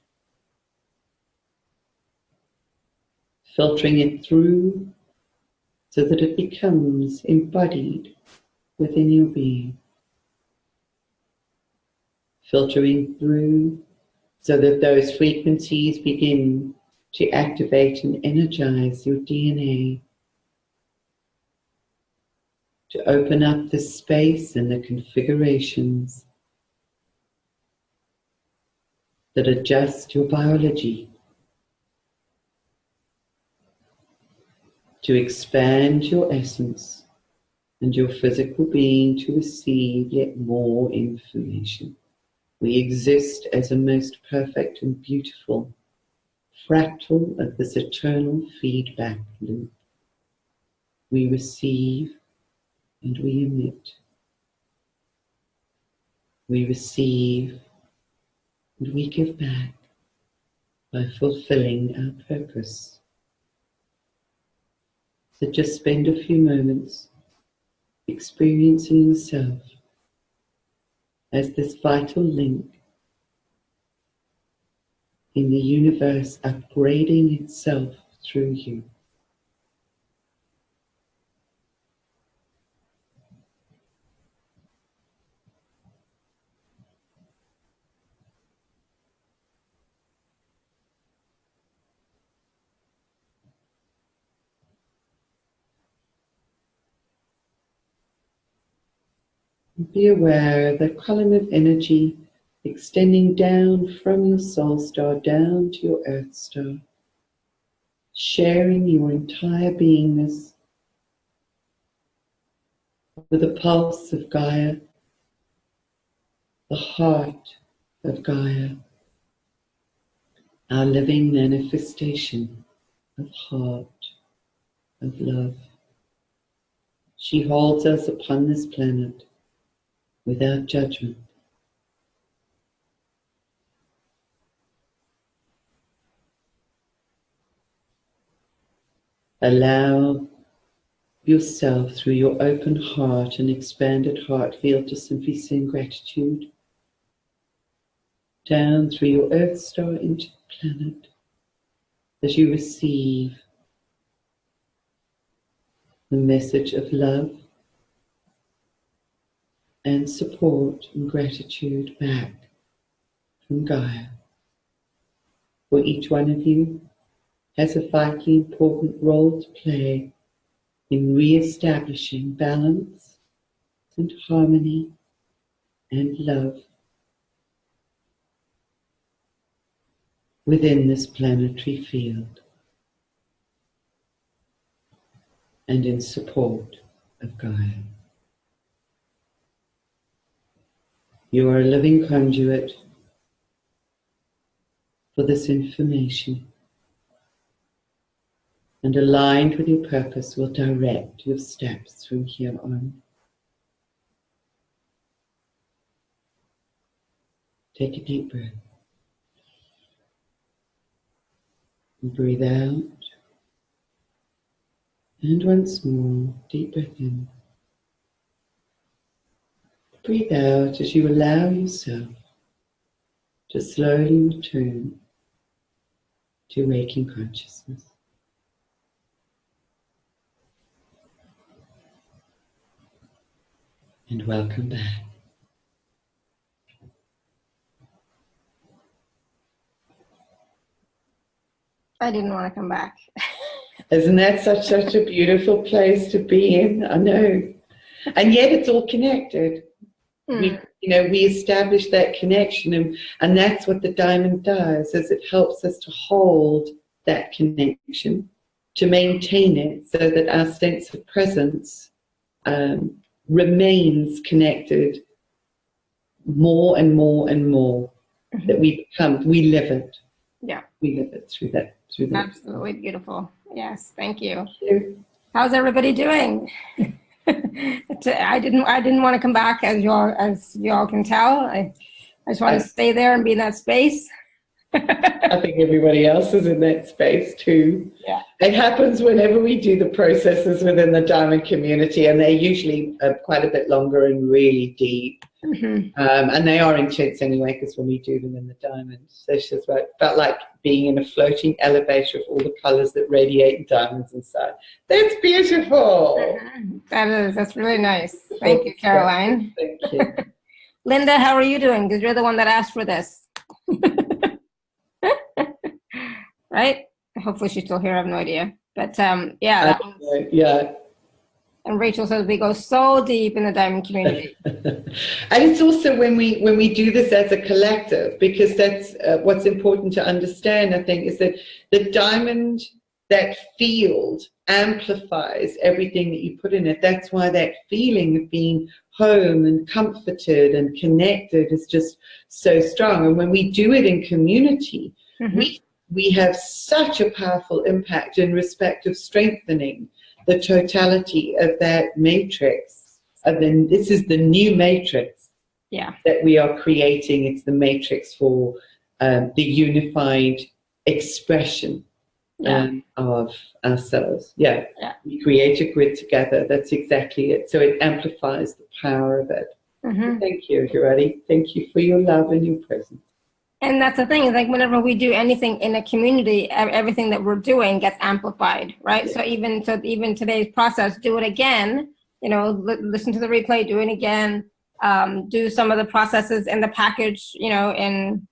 filtering it through so that it becomes embodied within your being, filtering through so that those frequencies begin to activate and energize your DNA, to open up the space and the configurations that adjust your biology, to expand your essence and your physical being to receive yet more information. We exist as a most perfect and beautiful fractal of this eternal feedback loop. We receive and we emit. We receive and we give back by fulfilling our purpose. So just spend a few moments experiencing yourself as this vital link in the universe upgrading itself through you. Be aware of that column of energy extending down from your soul star down to your earth star, sharing your entire beingness with the pulse of Gaia, the heart of Gaia, our living manifestation of heart, of love. She holds us upon this planet without judgment. Allow yourself through your open heart and expanded heart field to simply send gratitude down through your earth star into the planet as you receive the message of love and support and gratitude back from Gaia. For each one of you has a vitally important role to play in re-establishing balance and harmony and love within this planetary field and in support of Gaia. You are a living conduit for this information, and aligned with your purpose will direct your steps from here on. Take a deep breath. And breathe out. And once more, deep breath in. Breathe out as you allow yourself to slowly return to waking consciousness. And welcome back. I didn't want to come back. Isn't that such a beautiful place to be in? I know. And yet it's all connected. We establish that connection, and that's what the diamond does, is it helps us to hold that connection, to maintain it, so that our sense of presence remains connected more and more and more, that we live it. Yeah. We live it through that. Absolutely beautiful. Yes, thank you. How's everybody doing? I didn't want to come back, as y'all can tell. I just want to stay there and be in that space. I think everybody else is in that space too. Yeah. It happens whenever we do the processes within the diamond community, and they're usually quite a bit longer and really deep. And they are intense anyway, because when we do them in the diamond sessions, it felt like being in a floating elevator of all the colors that radiate diamonds inside. That's beautiful. That's really nice. Thank you, Caroline. Thank you. Linda, how are you doing? Because you're the one that asked for this. Right? Hopefully she's still here. I have no idea. But yeah. Yeah. And Rachel says we go so deep in the diamond community. And it's also when we do this as a collective, because that's what's important to understand, I think, is that the diamond, that field, amplifies everything that you put in it. That's why that feeling of being home and comforted and connected is just so strong. And when we do it in community, we have such a powerful impact in respect of strengthening the totality of that matrix. And then this is the new matrix that we are creating. It's the matrix for the unified expression of ourselves. We create a grid together. That's exactly it. So it amplifies the power of it. Thank you, Hirati. Thank you for your love and your presence. And that's the thing, is like whenever we do anything in a community, everything that we're doing gets amplified, right? So even today's process, do it again, listen to the replay, do it again, do some of the processes in the package, in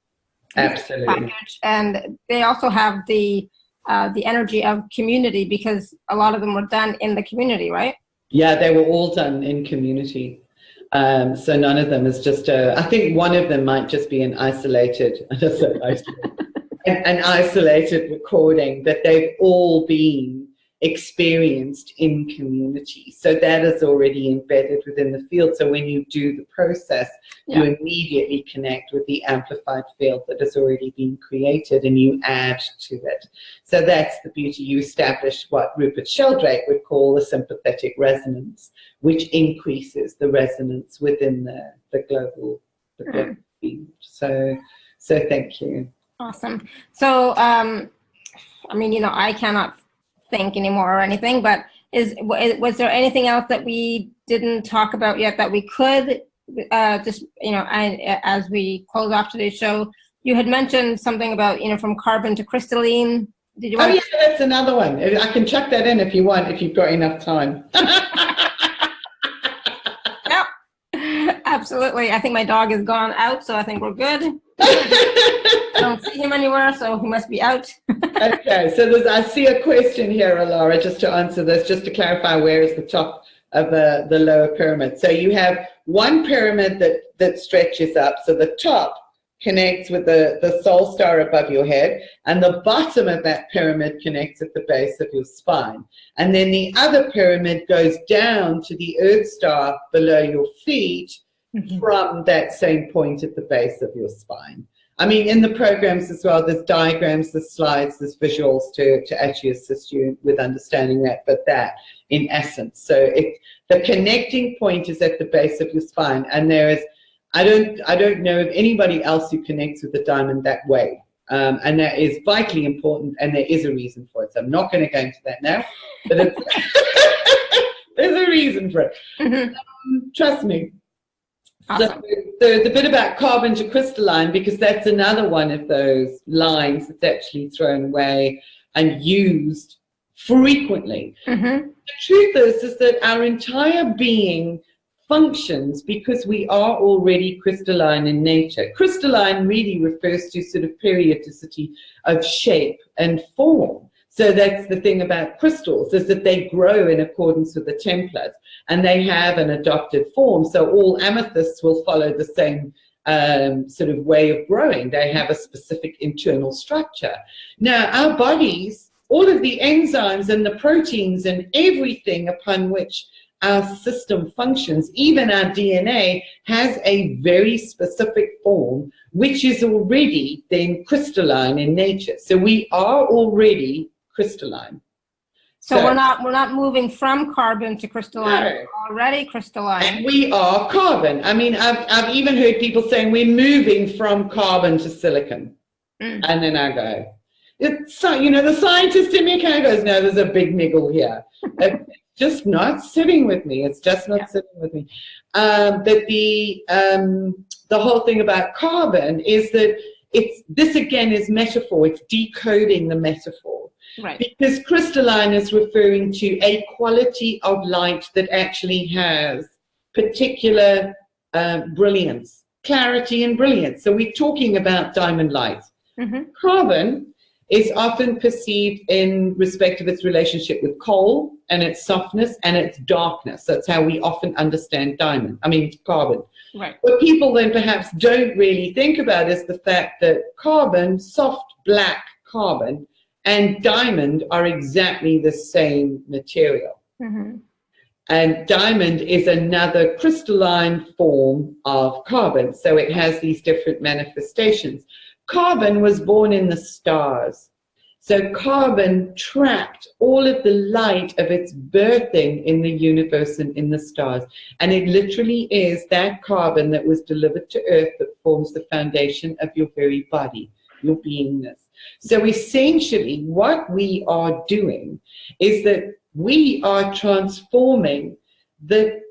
absolutely package. And they also have the energy of community, because a lot of them were done in the community, right? Yeah, they were all done in community. So none of them is just I think one of them might just be an isolated recording, that they've all been experienced in community. So that is already embedded within the field. So when you do the process, you immediately connect with the amplified field that has already been created, and you add to it. So that's the beauty. You establish what Rupert Sheldrake would call the sympathetic resonance, which increases the resonance within the global field. So thank you. Awesome. So I cannot think anymore or anything, but was there anything else that we didn't talk about yet that we could as we close off today's show? You had mentioned something about from carbon to crystalline. Did you want that's another one. I can chuck that in if you want, if you've got enough time. Yep, absolutely. I think my dog has gone out, so I think we're good. Don't see him anywhere, so he must be out. Okay, so I see a question here, Alara, just to answer this, just to clarify, where is the top of the lower pyramid? So you have one pyramid that stretches up, so the top connects with the soul star above your head, and the bottom of that pyramid connects at the base of your spine. And then the other pyramid goes down to the earth star below your feet from that same point at the base of your spine. I mean, in the programs as well, there's diagrams, there's slides, there's visuals to actually assist you with understanding that, but that in essence. So the connecting point is at the base of your spine, and there is, I don't know of anybody else who connects with the diamond that way. And that is vitally important, and there is a reason for it. So I'm not going to go into that now, but there's a reason for it. Trust me. Awesome. So the bit about carbon to crystalline, because that's another one of those lines that's actually thrown away and used frequently. The truth is that our entire being functions because we are already crystalline in nature. Crystalline really refers to sort of periodicity of shape and form. So that's the thing about crystals, is that they grow in accordance with the template and they have an adopted form. So all amethysts will follow the same sort of way of growing. They have a specific internal structure. Now, our bodies, all of the enzymes and the proteins and everything upon which our system functions, even our DNA, has a very specific form, which is already then crystalline in nature. So we are already crystalline. So we're not moving from carbon to crystalline. No. We're already crystalline. And we are carbon. I mean, I've even heard people saying we're moving from carbon to silicon. And then I go, the scientist in me kind of goes, no, there's a big niggle here. It's just not sitting with me. It's just not sitting with me. That the whole thing about carbon is that this again is metaphor. It's decoding the metaphor. Right. Because crystalline is referring to a quality of light that actually has particular brilliance, clarity and brilliance. So we're talking about diamond light. Carbon is often perceived in respect of its relationship with coal and its softness and its darkness. That's how we often understand carbon. Right. What people then perhaps don't really think about is the fact that carbon, soft black carbon, and diamond are exactly the same material. And diamond is another crystalline form of carbon. So it has these different manifestations. Carbon was born in the stars. So carbon trapped all of the light of its birthing in the universe and in the stars. And it literally is that carbon that was delivered to Earth that forms the foundation of your very body, your beingness. So essentially what we are doing is that we are transforming the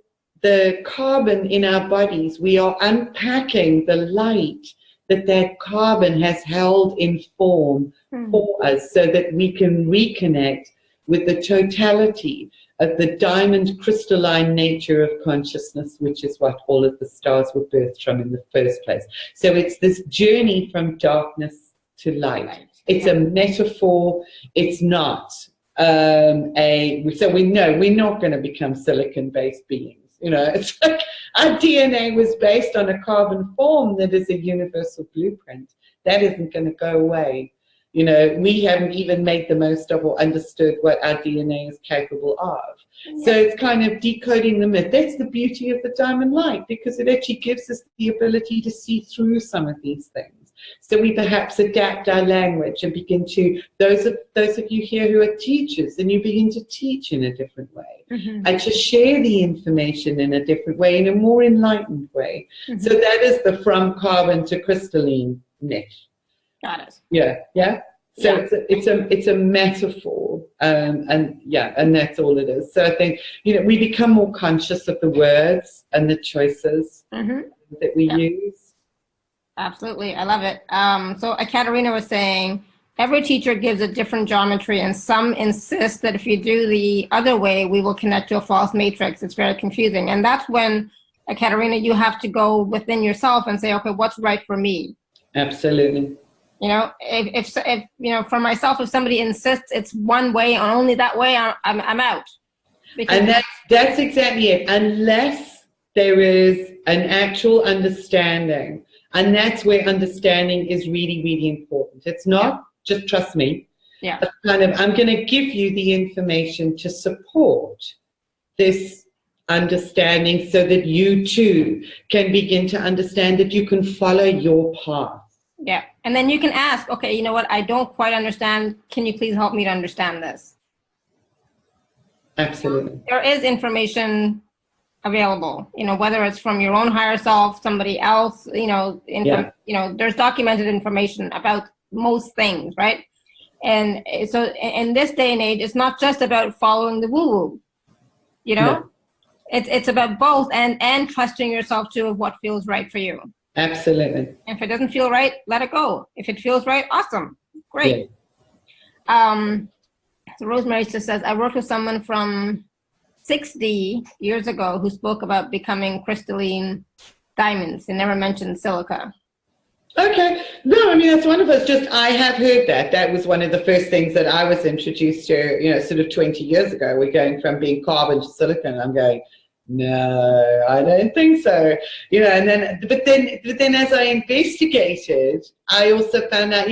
carbon in our bodies. We are unpacking the light that carbon has held in form for us so that we can reconnect with the totality of the diamond crystalline nature of consciousness, which is what all of the stars were birthed from in the first place. So it's this journey from darkness to light. It's a metaphor. It's not so we know we're not going to become silicon-based beings. It's like our DNA was based on a carbon form that is a universal blueprint. That isn't going to go away. We haven't even made the most of or understood what our DNA is capable of. So it's kind of decoding the myth. That's the beauty of the diamond light, because it actually gives us the ability to see through some of these things. So we perhaps adapt our language and begin to, those of you here who are teachers, and you begin to teach in a different way and to share the information in a different way, in a more enlightened way. So that is the from carbon to crystalline niche. Got it. Yeah. So it's a metaphor, and that's all it is. So I think we become more conscious of the words and the choices that we use. Absolutely, I love it. So Katerina was saying every teacher gives a different geometry, and some insist that if you do the other way, we will connect to a false matrix. It's very confusing, and that's when Katerina, you have to go within yourself and say, okay, what's right for me? Absolutely. If for myself, if somebody insists it's one way and only that way, I'm out. And that's exactly it. Unless there is an actual understanding, and that's where understanding is really, really important. It's not just trust me. Yeah. It's kind of, I'm going to give you the information to support this understanding so that you too can begin to understand that you can follow your path. Yeah. And then you can ask, okay, you know what? I don't quite understand. Can you please help me to understand this? Absolutely. There is information available, whether it's from your own higher self, somebody else, there's documented information about most things, right? And so in this day and age, it's not just about following the woo-woo, No. It's about both and trusting yourself to what feels right for you. Absolutely. If it doesn't feel right, let it go. If it feels right, awesome. Great. Yeah. So Rosemary just says, I worked with someone from 60 years ago who spoke about becoming crystalline diamonds and never mentioned silica. Okay. No, I mean, that's one of us. Just, I have heard that. That was one of the first things that I was introduced to, sort of 20 years ago. We're going from being carbon to silicon. I'm going, no, I don't think so. And then, but then as I investigated, I also found out,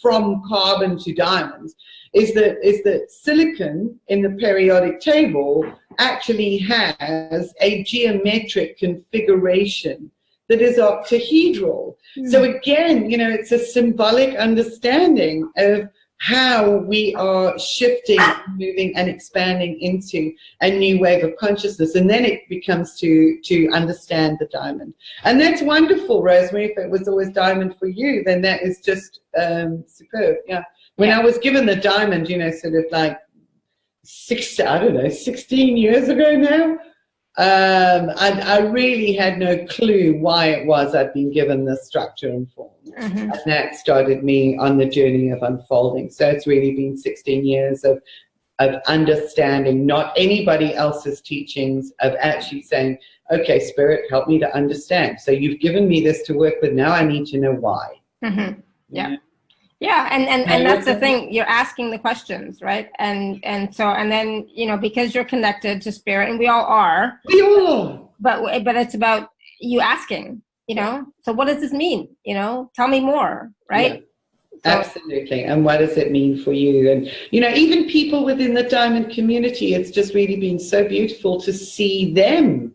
from carbon to diamonds, is that silicon in the periodic table actually has a geometric configuration that is octahedral. So again, it's a symbolic understanding of how we are shifting, moving and expanding into a new wave of consciousness. And then it becomes to understand the diamond. And that's wonderful, Rosemary. If it was always diamond for you, then that is just superb. Yeah. When I was given the diamond, sort of like 16 years ago now, I really had no clue why it was I'd been given this structure and form. And that started me on the journey of unfolding. So it's really been 16 years of understanding not anybody else's teachings, of actually saying, okay, Spirit, help me to understand. So you've given me this to work with. Now I need to know why. Yeah. Yeah, and that's the thing. You're asking the questions, right? And then because you're connected to Spirit, and we all are. We all are. But it's about you asking. So what does this mean? Tell me more, right? Yeah, absolutely. And what does it mean for you? And even people within the diamond community, it's just really been so beautiful to see them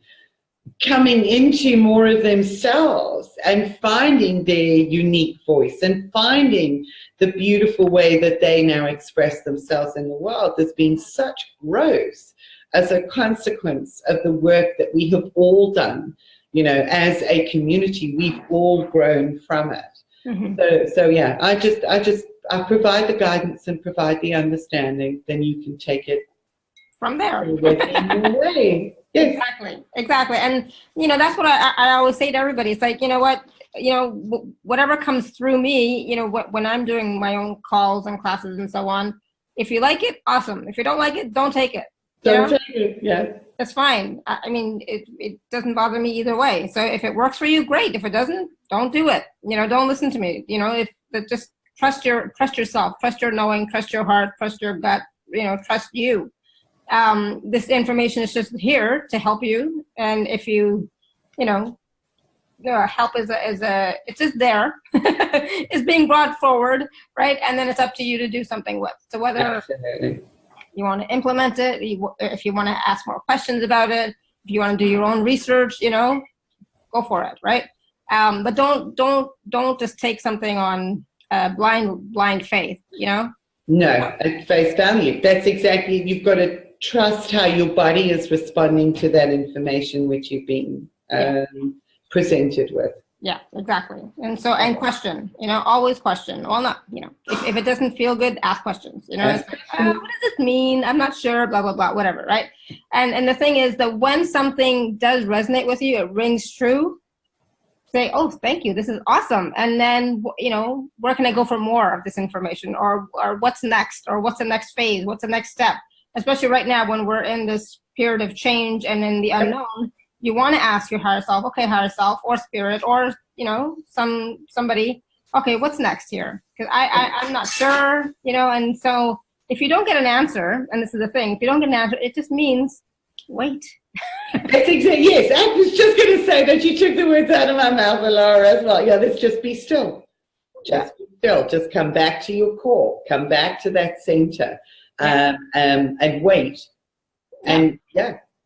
coming into more of themselves and finding their unique voice and finding the beautiful way that they now express themselves in the world. There's been such growth as a consequence of the work that we have all done. As a community, we've all grown from it. So yeah, I provide the guidance and provide the understanding. Then you can take it from there. In your way. Yes. Exactly. And, that's what I always say to everybody. It's like, whatever comes through me, when I'm doing my own calls and classes and so on, if you like it, awesome. If you don't like it, don't take it. Don't take it, yeah. That's fine. I mean, it doesn't bother me either way. So if it works for you, great. If it doesn't, don't do it. Don't listen to me. Just trust yourself, trust your knowing, trust your heart, trust your gut, trust you. This information is just here to help you, and if you help it's just there. It's being brought forward, right? And then it's up to you to do something with. So whether you want to implement it, if you want to ask more questions about it, if you want to do your own research, go for it, right? But don't just take something on blind faith, No, at face value. That's exactly. You've got to trust how your body is responding to that information which you've been presented with. Yeah, exactly. And question, always question. Well, not, if it doesn't feel good, ask questions. It's like, what does this mean? I'm not sure, blah, blah, blah, whatever, right? And the thing is that when something does resonate with you, it rings true, say, oh, thank you, this is awesome. And then, where can I go for more of this information? Or what's next? Or what's the next phase? What's the next step? Especially right now when we're in this period of change and in the unknown, you want to ask your higher self, okay, higher self or spirit or, somebody, okay, what's next here? Because I'm not sure, and so if you don't get an answer, and this is the thing, if you don't get an answer, it just means wait. That's exactly, yes, I was just going to say that you took the words out of my mouth, Laura, as well. Yeah, let's just be still. Just be still. Just come back to your core. Come back to that center. And wait, and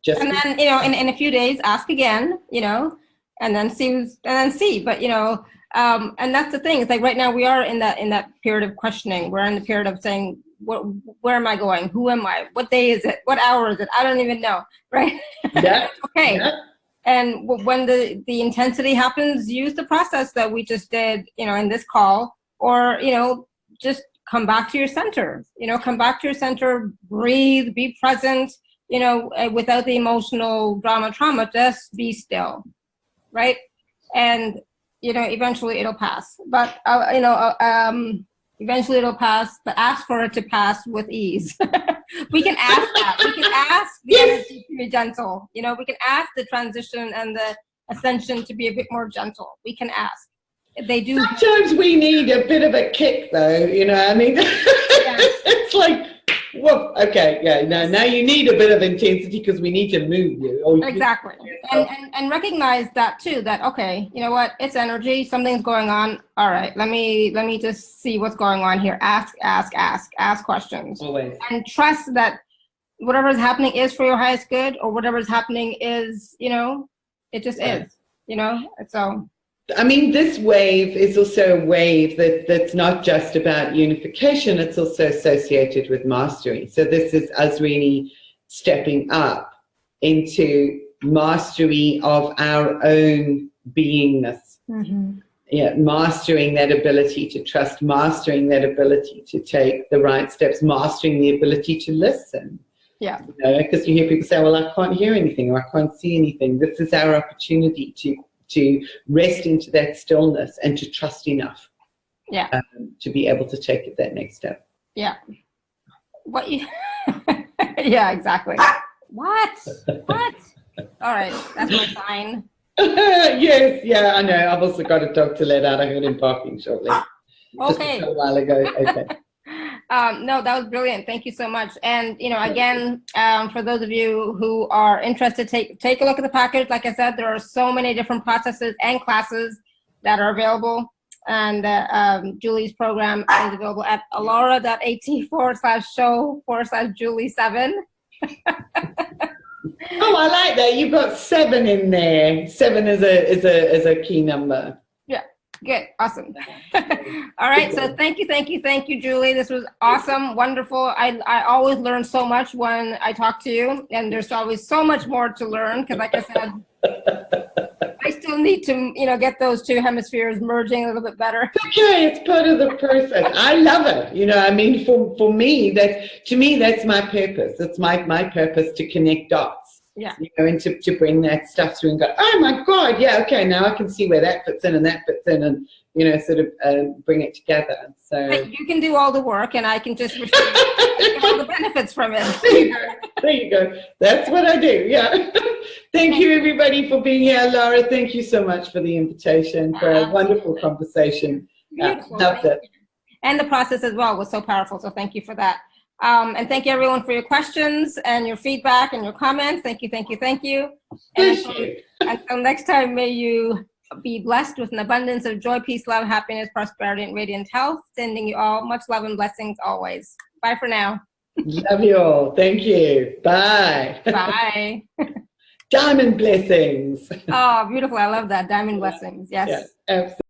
just and then in a few days ask again, and then see. But and that's the thing. It's like right now we are in that period of questioning. We're in the period of saying, where am I going? Who am I? What day is it? What hour is it? I don't even know. Right? Yeah. Okay. Yeah. And when the intensity happens, use the process that we just did, in this call, or just come back to your center, come back to your center, breathe, be present, without the emotional trauma, just be still, right? And, eventually it'll pass, but, eventually it'll pass, but ask for it to pass with ease. We can ask that. We can ask the energy be gentle. You know, we can ask the transition and the ascension to be a bit more gentle. We can ask. They do. Sometimes we need a bit of a kick, though. You know, I mean, it's like, whoop, okay, yeah, now you need a bit of intensity because we need to move you. Exactly. And recognize that too, that, okay, you know what, it's energy, something's going on. All right, let me just see what's going on here. Ask questions. Always. And trust that whatever is happening is for your highest good, or whatever is happening is, you know, it just is, you know, so. I mean, this wave is also a wave that's not just about unification, it's also associated with mastery. So this is us really stepping up into mastery of our own beingness. Mm-hmm. Yeah, mastering that ability to trust, mastering that ability to take the right steps, mastering the ability to listen. Yeah. You know, because you hear people say, well, I can't hear anything or I can't see anything. This is our opportunity to rest into that stillness and to trust enough, to be able to take it that next step. Yeah. What you? Yeah, exactly. What? All right, that's my sign. Yes, yeah, I know. I've also got a dog to let out. I heard him barking shortly. Okay. Just a while ago. Okay. No, that was brilliant. Thank you so much. And, you know, again, for those of you who are interested, take a look at the package. Like I said, there are so many different processes and classes that are available. And Julie's program is available at alara.at/show/Julie7. Oh, I like that. You've got 7 in there. 7 is a key number. Yeah. Good. Awesome. All right. So thank you, Julie. This was awesome. Wonderful. I always learn so much when I talk to you, and there's always so much more to learn because, like I said, I still need to, you know, get those two hemispheres merging a little bit better. Okay, it's part of the process. I love it. You know, I mean, for me, that's my purpose. It's my purpose to connect dots. Yeah. You know, and to bring that stuff through and go, oh my God, yeah, okay, now I can see where that fits in and that fits in, and, you know, sort of bring it together. So you can do all the work and I can just receive all the benefits from it. There you go. That's what I do. Yeah. Thank you, everybody, for being here. Laura, thank you so much for the invitation, for a wonderful conversation. Beautiful. Loved it. And the process as well was so powerful. So thank you for that. And thank you, everyone, for your questions and your feedback and your comments. Thank you. And until next time, may you be blessed with an abundance of joy, peace, love, happiness, prosperity, and radiant health. Sending you all much love and blessings always. Bye for now. Love you all. Thank you. Bye. Bye. Diamond blessings. Oh, beautiful. I love that. Diamond blessings. Yes. Yeah, absolutely.